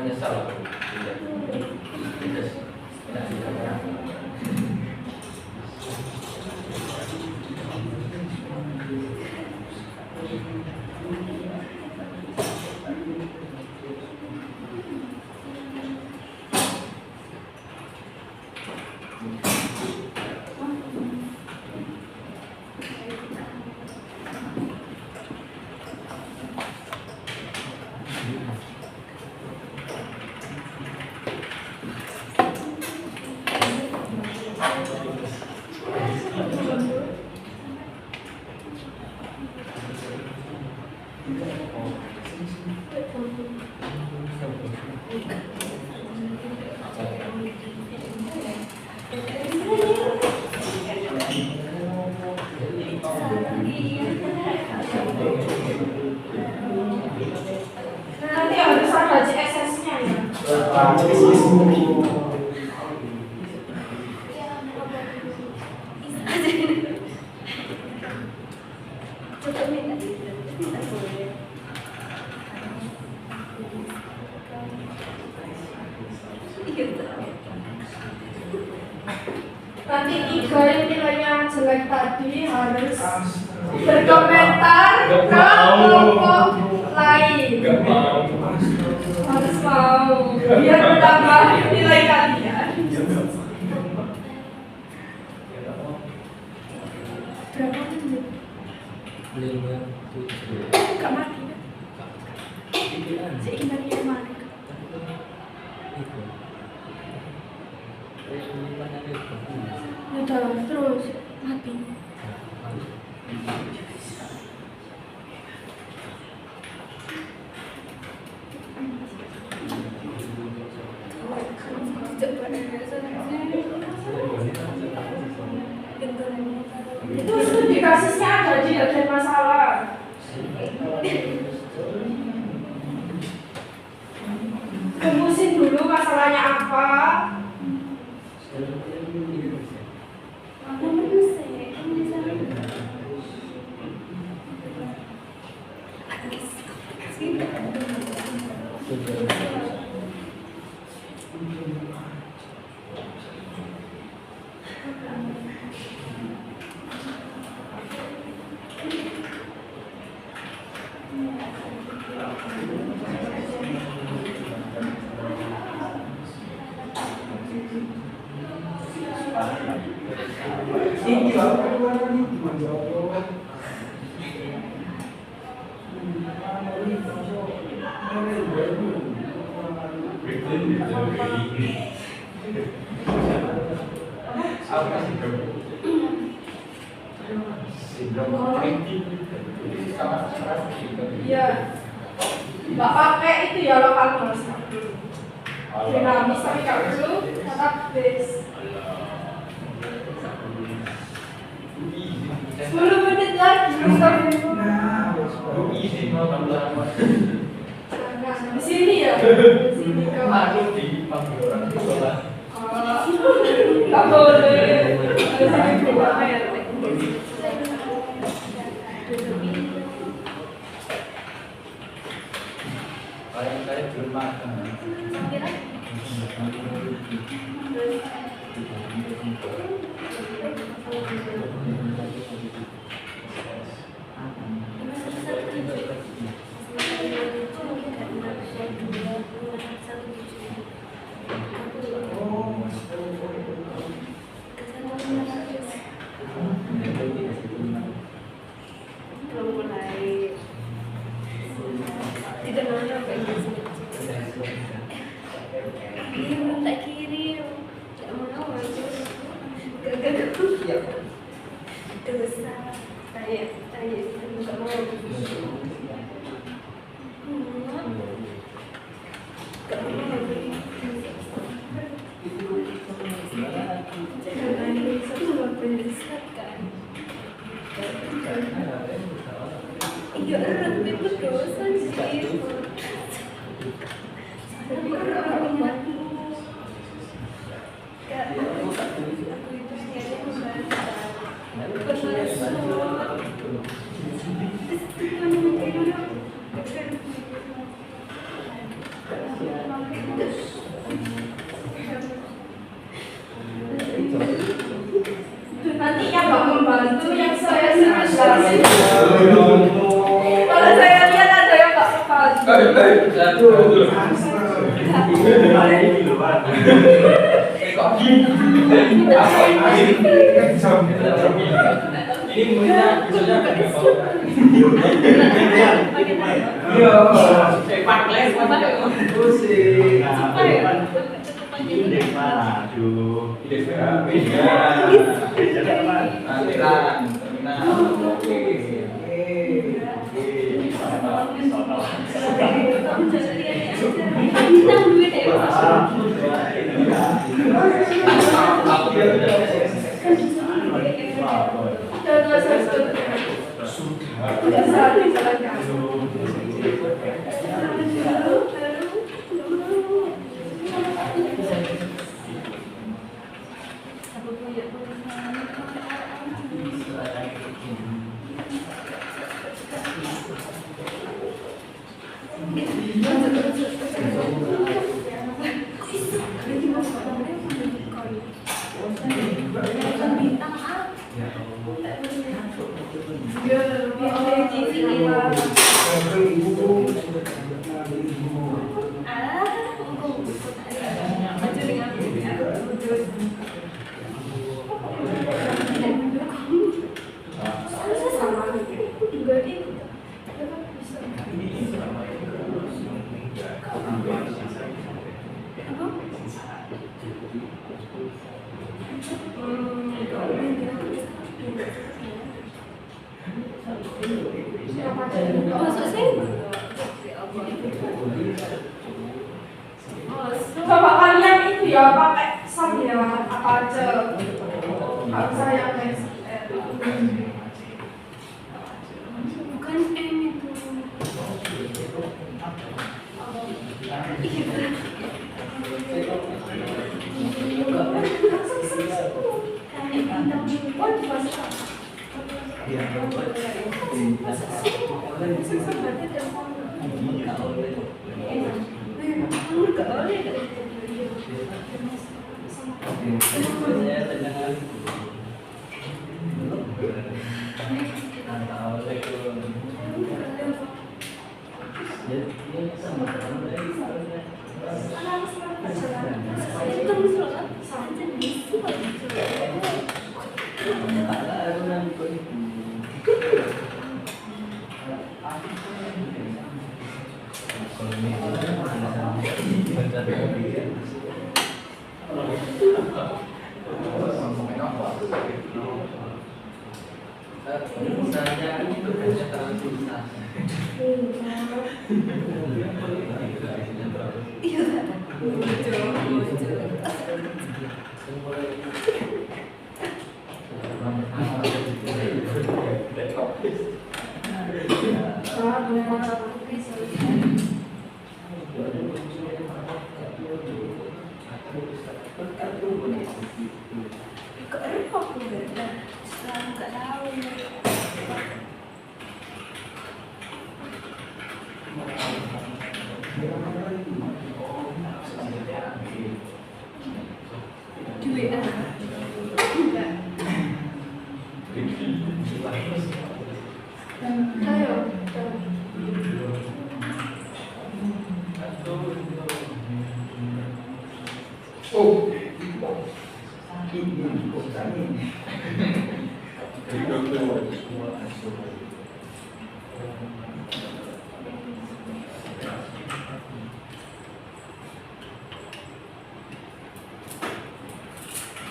menyesal. Nanti harus ada CSS-nya ya. Nanti 3 yang nilainya jelek tadi harus berkomentar ke kelompok lain. Gak mau. Harus mau biar menambah nilai kalian. Berapa menit? 57. Gak mati. Seimbang dia mati. Udah terus mati. Itu studi kasusnya ada di bagian masalah. Rumusin dulu masalahnya apa. Ini apa nih? Cuma jawab. Aku kasih kamu. Iya. Nggak pakai itu ya lokal noise. Dinamis tapi nggak perlu tetap base. 10 menit lagi. Nah, Easy mau tambah apa? Nah, di sini ya. Di sini ke. Aku dipanggil orang tua. Nggak boleh. Harus ada keluar ya. Saya belum makan. Nanti yang nggak membantu yang saya jelasin. Kalau saya lihat ada yang nggak membantu. Ini mulia misalnya Bisa dijalankan. Coba kalian itu ya pakai sam ya apa aja. Kalau saya guys. Bukan M itu.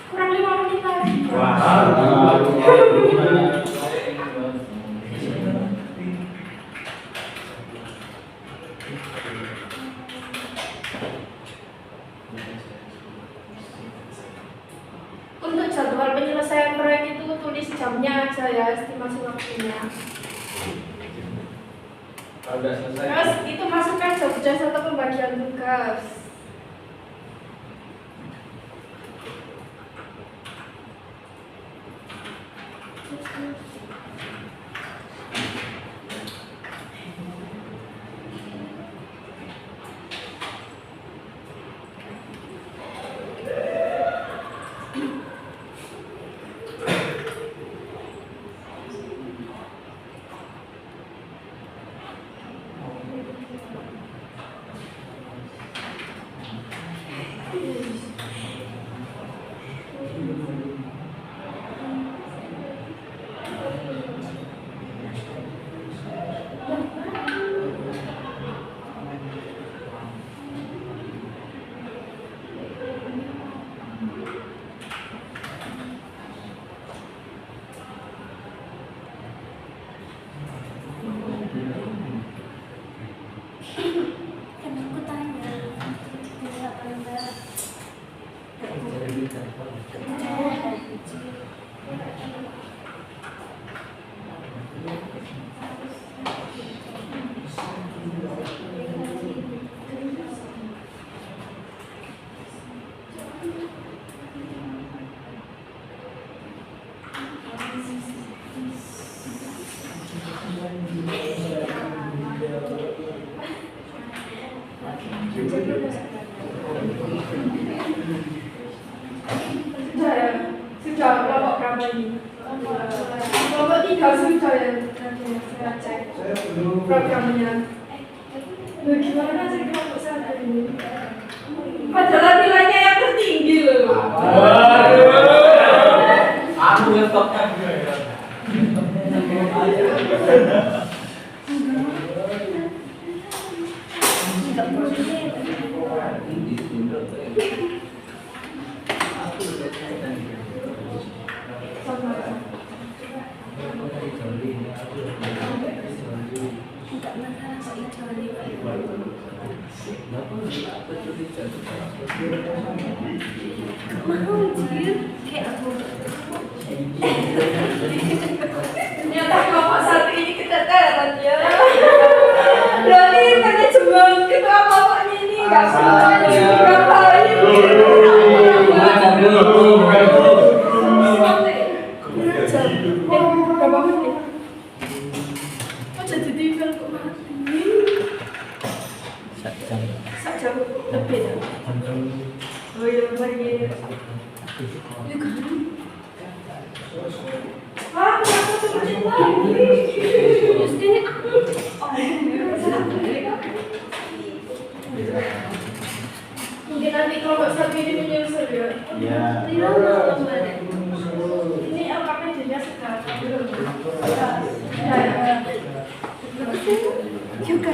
Kurang 5 menit lagi. Untuk jadwal penyelesaian proyek itu tulis jamnya aja ya, estimasi waktunya. Udah selesai. Terus itu masukkan job-job atau pembagian tugas. Sudah ya, sudah kelompok berapa ini? Kelompok 3 sudah ya. Nanti saya cek Saya belum. programnya. Loh, gimana sih kelompok saya ini? Padahal nilainya yang tertinggi loh. Aku ngetokkan juga ya. Ternyata kelompok 1 ini keteteran ya. Berarti manajemen ketua kelompoknya ini nggak bisa berapa ini. Berapa menit? Oh jadi di film kok mati? Sak jam lebih ya? Oh iya lagi. Ah, kenapa tuh menit lagi? Mungkin nanti kelompok 1 ini menyusul ya? Ya. Ini LKPD-nya sekarang belum. Ya. Juga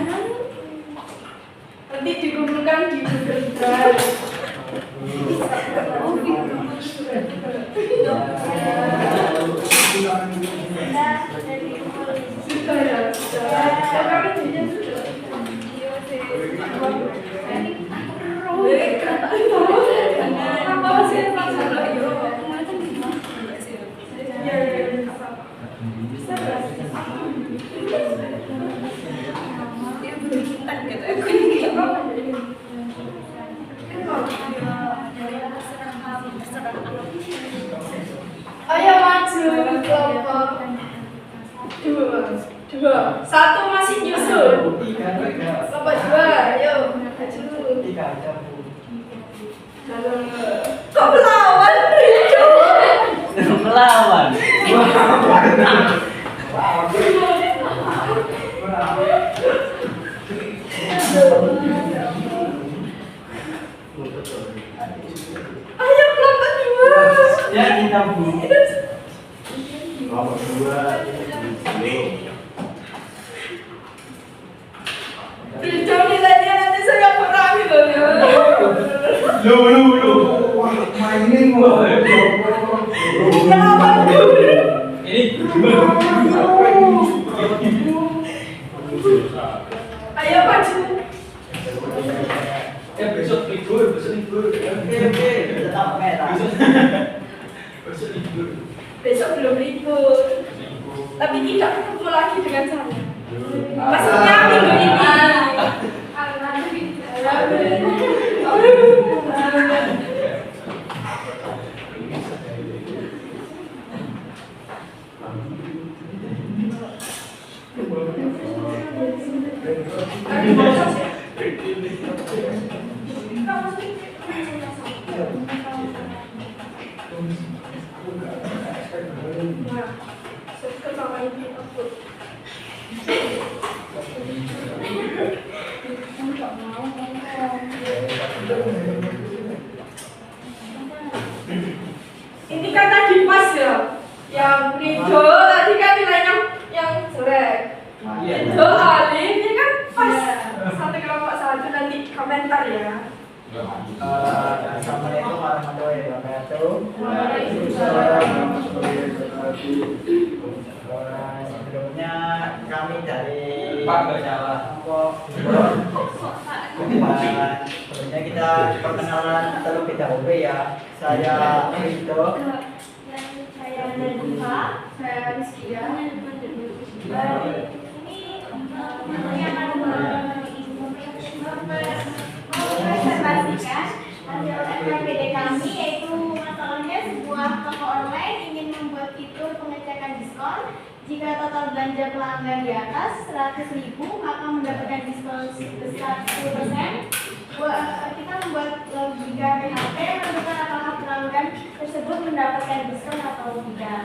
nanti dikumpulkan di Google Drive. Sudah ya, sudah. LKPD-nya sudah. Apa sih masalah yo? Ya ya apa? Bisa ya berhubungan gitu. Aku ini apa? Ayo maju kelompok 2. 1 masih nyusul. Kelompok 2, ayo maju. Kok melawan? Melawan. Ayo kelompok 2. Ya kita bu. Kelompok 2. Video nilainya nanti saya kurangi loh ya. Lu. Wah, mainin loh. Melawan dulu. Ini Ayo maju. besok libur. Oke, tetap merah. Besok libur. Besok belum libur. Tapi tidak ketemu lagi dengan saya. Maksudnya minggu ini. Ini kan tadi pas ya, yang Rido tadi kan nilainya yang jelek. Rido Alif ini kan pas. Satu kelompok 1 nanti komentar ya. Assalamualaikum warahmatullahi wabarakatuh. Sebelumnya kami dari kelompok sebelumnya kita perkenalan terlebih dahulu ya. Saya Rido. Saya Nadifa. Saya Rizkia. Ini mempresentasikan hasil LKPD kami, yaitu masalahnya sebuah toko online ingin membuat fitur pengecekan diskon Jika total belanja pelanggan di atas 100.000, maka mendapatkan diskon sebesar 10%. Kita membuat logika PHP menentukan apakah pelanggan tersebut mendapatkan diskon atau tidak.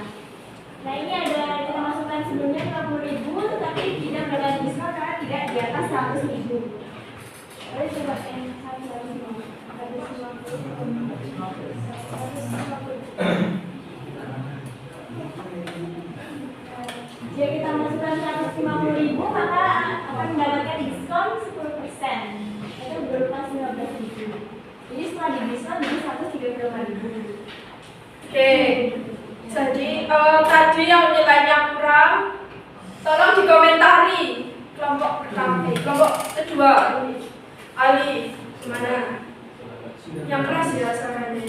Nah, ini ada kita masukkan sebelumnya 50.000, tetapi tidak mendapatkan diskon karena tidak di atas 100.000. Lalu coba yang 150. Jika kita masukkan 150.000, maka akan mendapatkan diskon 10%. Itu berupa 19.000. Jadi setelah didiskon jadi 135.000. Oke, jadi tadi yang nilainya kurang, tolong dikomentari. Kelompok pertama, kelompok kedua, Ali, gimana? Yang keras ya sarannya.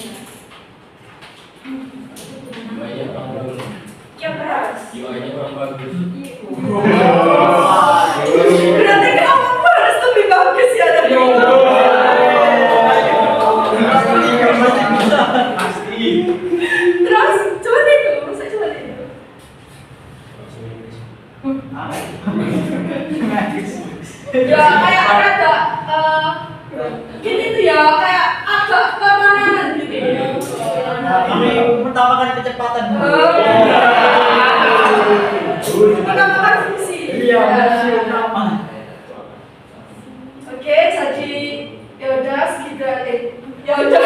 Jiwanya kurang bagus. Yang keras. Jiwanya kurang bagus. Berarti kamu harus lebih bagus ya dari Pasti. Terus coba deh tuh, saya coba deh. Ya kayak ada gini tuh ya, kayak agak kemana gitu. Ini pertama kali kecepatan. Menambahkan fungsi. Iya, fungsi utama. Oke, jadi ya udah sekitar ya udah.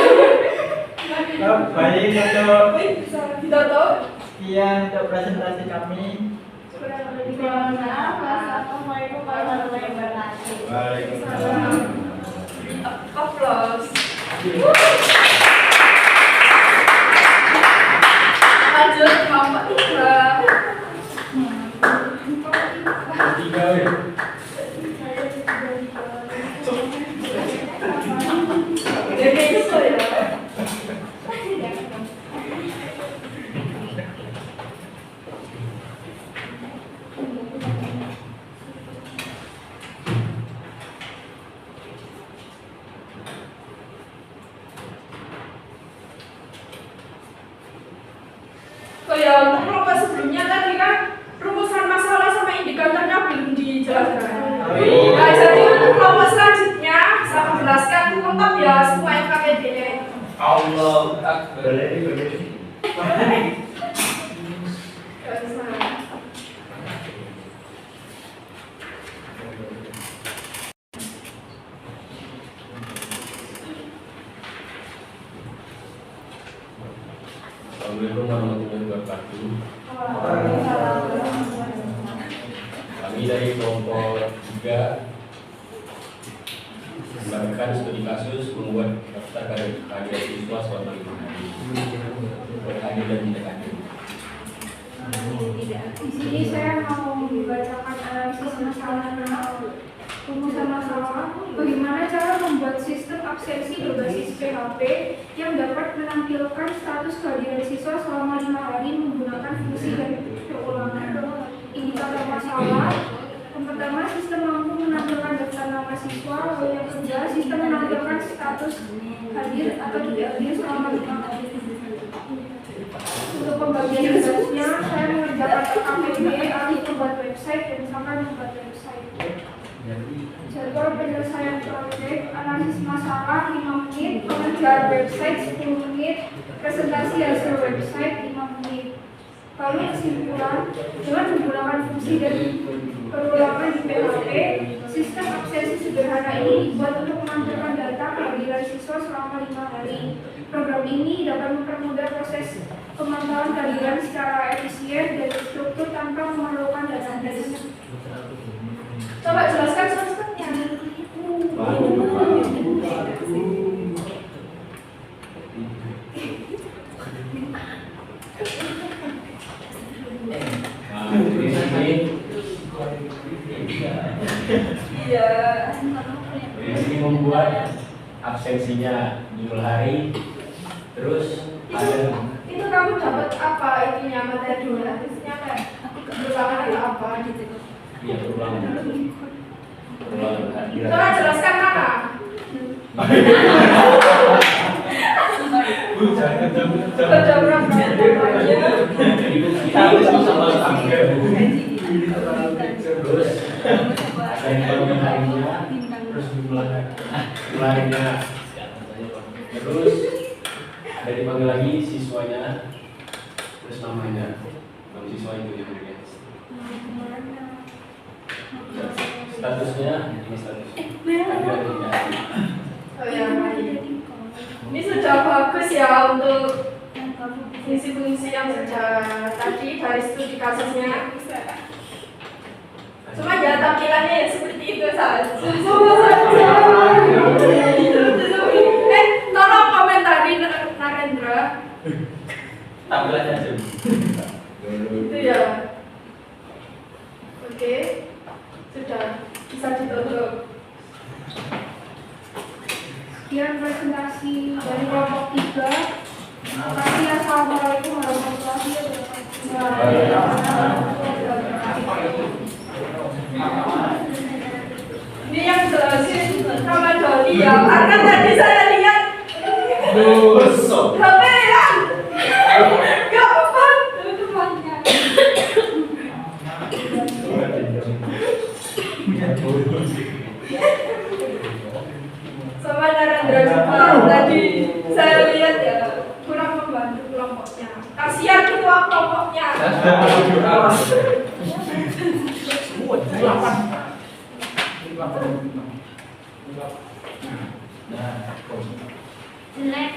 Baik untuk Bisa ditutup. sekian untuk presentasi kami. Kurang lebih Assalamualaikum warahmatullahi wabarakatuh. Waalaikumsalam. Applause. Lanjut kelompok 3. Tiga, weh. Jadi itu ya. Oh ya, untuk kelompok sebelumnya tadi kan rumusan masalah sama indikatornya belum dijelaskan. Nah, jadi untuk kelompok selanjutnya saya menjelaskan lengkap ya semua NKPD-nya. Allah Akbar. Gak bisa. Assalamualaikum warahmatullahi wabarakatuh. Kami dari kelompok 3 melakukan studi kasus membuat daftar kehadiran siswa selama 5 hari. Berhadir dan tidak hadir. Di sini saya mau membacakan analisis masalah rumusan masalah bagaimana cara membuat sistem absensi berbasis PHP yang dapat menampilkan status kehadiran siswa selama 5 hari menggunakan fungsi dan keulangan. Indikator masalah yang pertama, sistem mampu menampilkan daftar nama siswa. Lalu yang kedua, sistem menampilkan status hadir atau tidak hadir selama 5 hari. Untuk pembagian tugasnya, saya mengerjakan KPB, Ali membuat website, dan Saka membuat website. Jadwal penyelesaian proyek, analisis masalah 5 menit, pengerjaan website 10 menit, presentasi hasil website 5 menit. Lalu kesimpulan, dengan menggunakan fungsi dan perulangan di PHP, sistem absensi sederhana ini dibuat untuk menampilkan data kehadiran siswa selama 5 hari. Program ini dapat mempermudah proses pemantauan kehadiran secara efisien dan terstruktur tanpa memerlukan database. Coba jelaskan strukturnya. Nah, ini Iya. ini membuat absensinya jumlah hari, terus ada Itu kamu dapat apa itunya materi analisisnya kayak berulangan atau apa gitu. ya berulang hadiran. Coba jelaskan mana? Jangan Coba berapa? kita harus sama-sama. dari pagi harinya, terus jumlahnya, terus dari pagi lagi siswanya, terus namanya, nama siswa itu yang dilihat. Statusnya ini statusnya. Oh ya, baik. Ini sudah bagus ya untuk fungsi-fungsi yang sudah tadi dari studi kasusnya. Cuma ya tampilannya ya seperti itu saja. Tolong komentari Narendra. Tampilannya aja. Itu ya. Oke, sudah bisa ditutup. Sekian presentasi dari kelompok 3. Terima kasih. Assalamualaikum warahmatullahi wabarakatuh. Ini yang jelasin sama Doli ya, karena tadi saya lihat Doso. HP ya, gak apa temannya. Sama Narendra juga tadi saya lihat ya kurang membantu kelompoknya. Kasihan ketua kelompoknya. Jelek.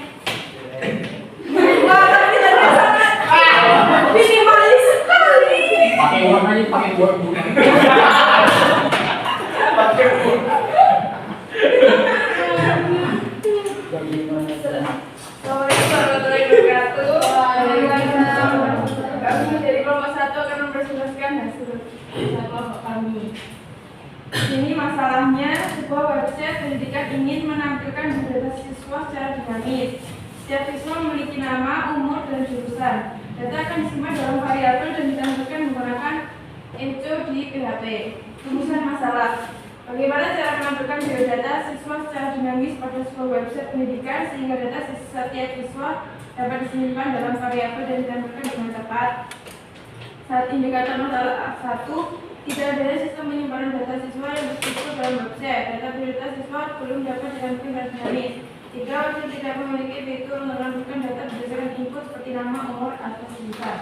Wah, tapi tadi sangat minimalis sekali. Pakai warnanya pakai word bukan. Assalamualaikum warahmatullahi wabarakatuh. Kami dari kelompok 1 akan mempresentasikan hasil kelompok kami. Ini masalahnya, sebuah website pendidikan ingin menampilkan data siswa secara dinamis. Setiap siswa memiliki nama, umur, dan jurusan. Data akan disimpan dalam variabel dan ditampilkan menggunakan echo di PHP. Rumusan masalah. Bagaimana cara menampilkan biodata siswa secara dinamis pada sebuah website pendidikan sehingga data setiap siswa dapat disimpan dalam variabel dan ditampilkan dengan tepat. Saat indikator masalah 1, tidak ada sistem penyimpanan data siswa yang terstruktur dalam website. Data prioritas siswa belum dapat ditampilkan secara dinamis. 3, website tidak memiliki fitur untuk menampilkan data berdasarkan input seperti nama, umur, atau jurusan.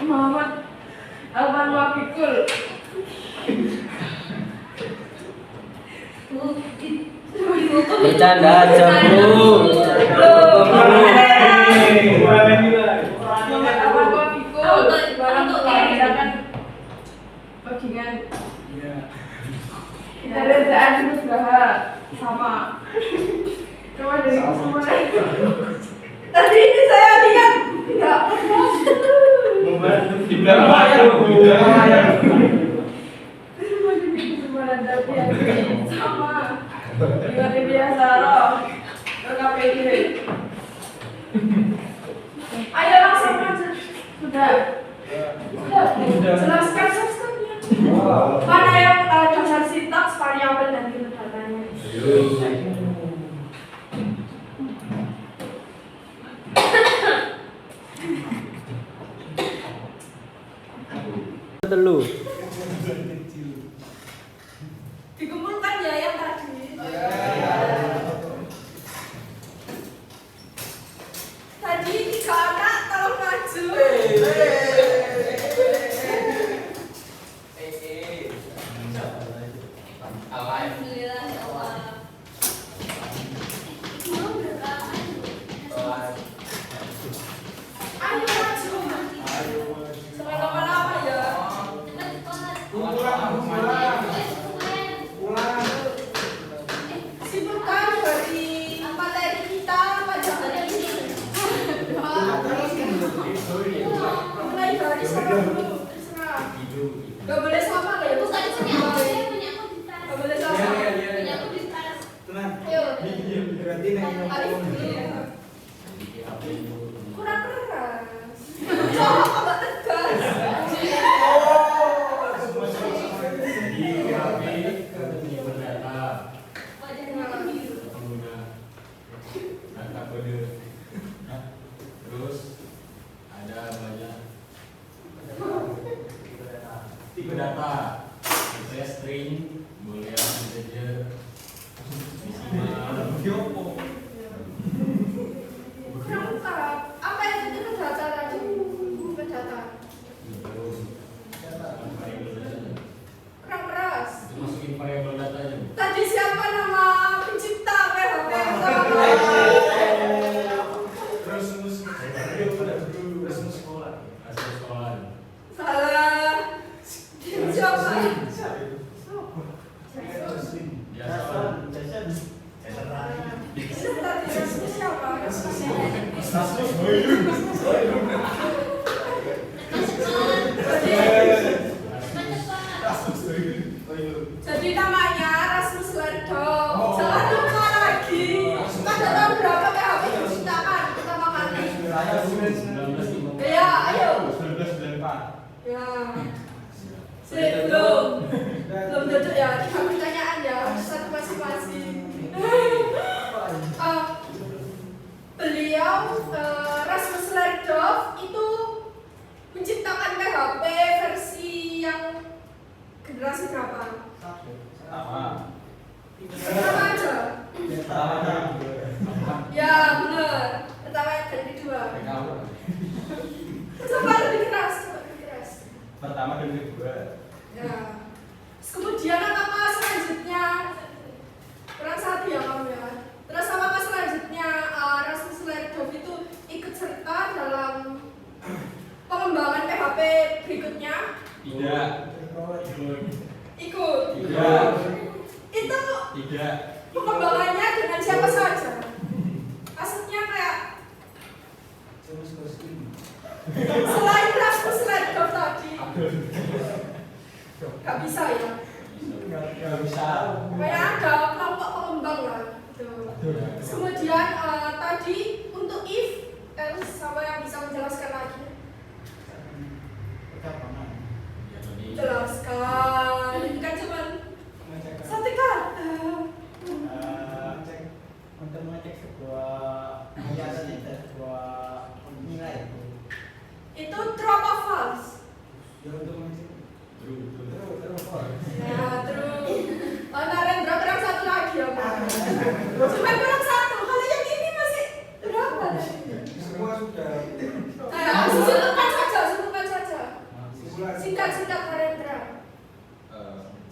Muhammad Alwan Wafikul. Bercanda aja, Bu. Muhammad Alwan Wafikul. Barang pelajaran bagian. Darajat Musbaha sama. Coba dari semua. Tadi ini saya lihat enggak Di belakang sama dengan biasa loh KPI. Ayo langsung aja. Sudah jelaskan substansinya. Mana yang dasar sintaks, variabel, dan metadata-nya. Telu. Dikumpulkan ya yang tadi. Tadi 3 anak tolong maju. Alhamdulillah ya Allah. Ayo maju. Sampai lama-lama ya. Sibukkan dari materi kita pada hari ini. Mulai dari sana dulu. Terserah. Gak boleh sama ya. Bukan punya aku, saya punya aku di tas. Gak boleh sama. Punya aku di tas. Ayo. Alif dulu. Kurang keras. Coba agak tegas. data. Saya string, boolean, integer, decimal. Kurang lengkap. Apa yang itu data tadi? Data. Kurang keras. Itu masukin variabel datanya. Tadi siapa nama pencipta PHP? Rasmus sekolah. Asal sekolahan. Salah. Siapa? Biasa. Tadi Rasmus siapa? Jadi namanya Rasmus Lerdo. Jangan lupa lagi. Pada tahun berapa PHP diciptakan pertama kali? 1954. Ya, ayo. 1994. Ya. Belum duduk ya. 3 pertanyaan ya. Satu masing-masing. Beliau Rasmus Lerdo itu menciptakan PHP versi yang generasi berapa? Sama. Pertama aja. Ya benar. Pertama dan kedua. Coba lebih keras, Pertama dan kedua. Ya. Kemudian apakah selanjutnya? Kurang satu ya kamu ya. Terus apakah selanjutnya Rasmus Lerdo itu ikut serta dalam pengembangan PHP berikutnya? Tidak. Ikut. Tidak. Itu Tidak. pengembangannya dengan siapa saja? Maksudnya kayak selain Rasmus Lerdo tadi, gak bisa ya? Nggak bisa. Kayak ada kelompok pengembang lah. Gitu. Kemudian tadi untuk if, else, siapa yang bisa menjelaskan lagi? Ya, tadi Jelaskan. Ini kan cuma satu kata. Untuk mengecek sebuah nilai Itu true apa false? ya untuk mengecek Ya, true. Narendra kurang satu lagi ya, Pak. Cuma kurang satu. Kalau yang ini masih berapa tadi? semua sudah Sebutkan saja. simulasi Singkat Narendra.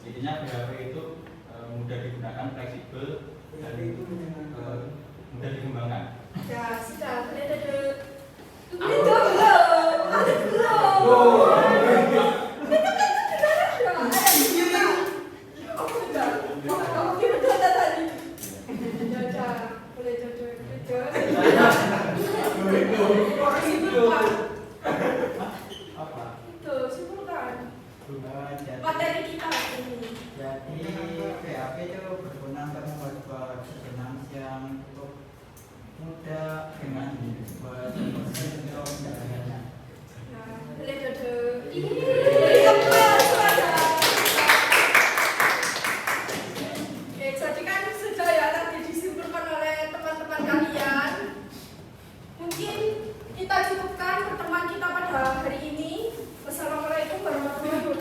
Intinya PHP itu mudah digunakan, fleksibel, dan itu menyenangkan mudah dikembangkan. Ya, sudah. Itu belum. Ada belum. Itu kan benar ya. Oh, sudah. Kamu gimana tadi? Ya udah. Boleh jodoh. Simpulkan. apa Itu simpulkan. jadi Materi kita ini. PHP itu berguna untuk membuat sebenarnya yang cukup mudah dengan buat kendaraannya. Nah, boleh jodoh. Oke, jadi kan sudah ya tadi disimpulkan oleh teman-teman kalian. Mungkin kita cukupkan pertemuan kita pada hari ini. Wassalamualaikum warahmatullahi wabarakatuh.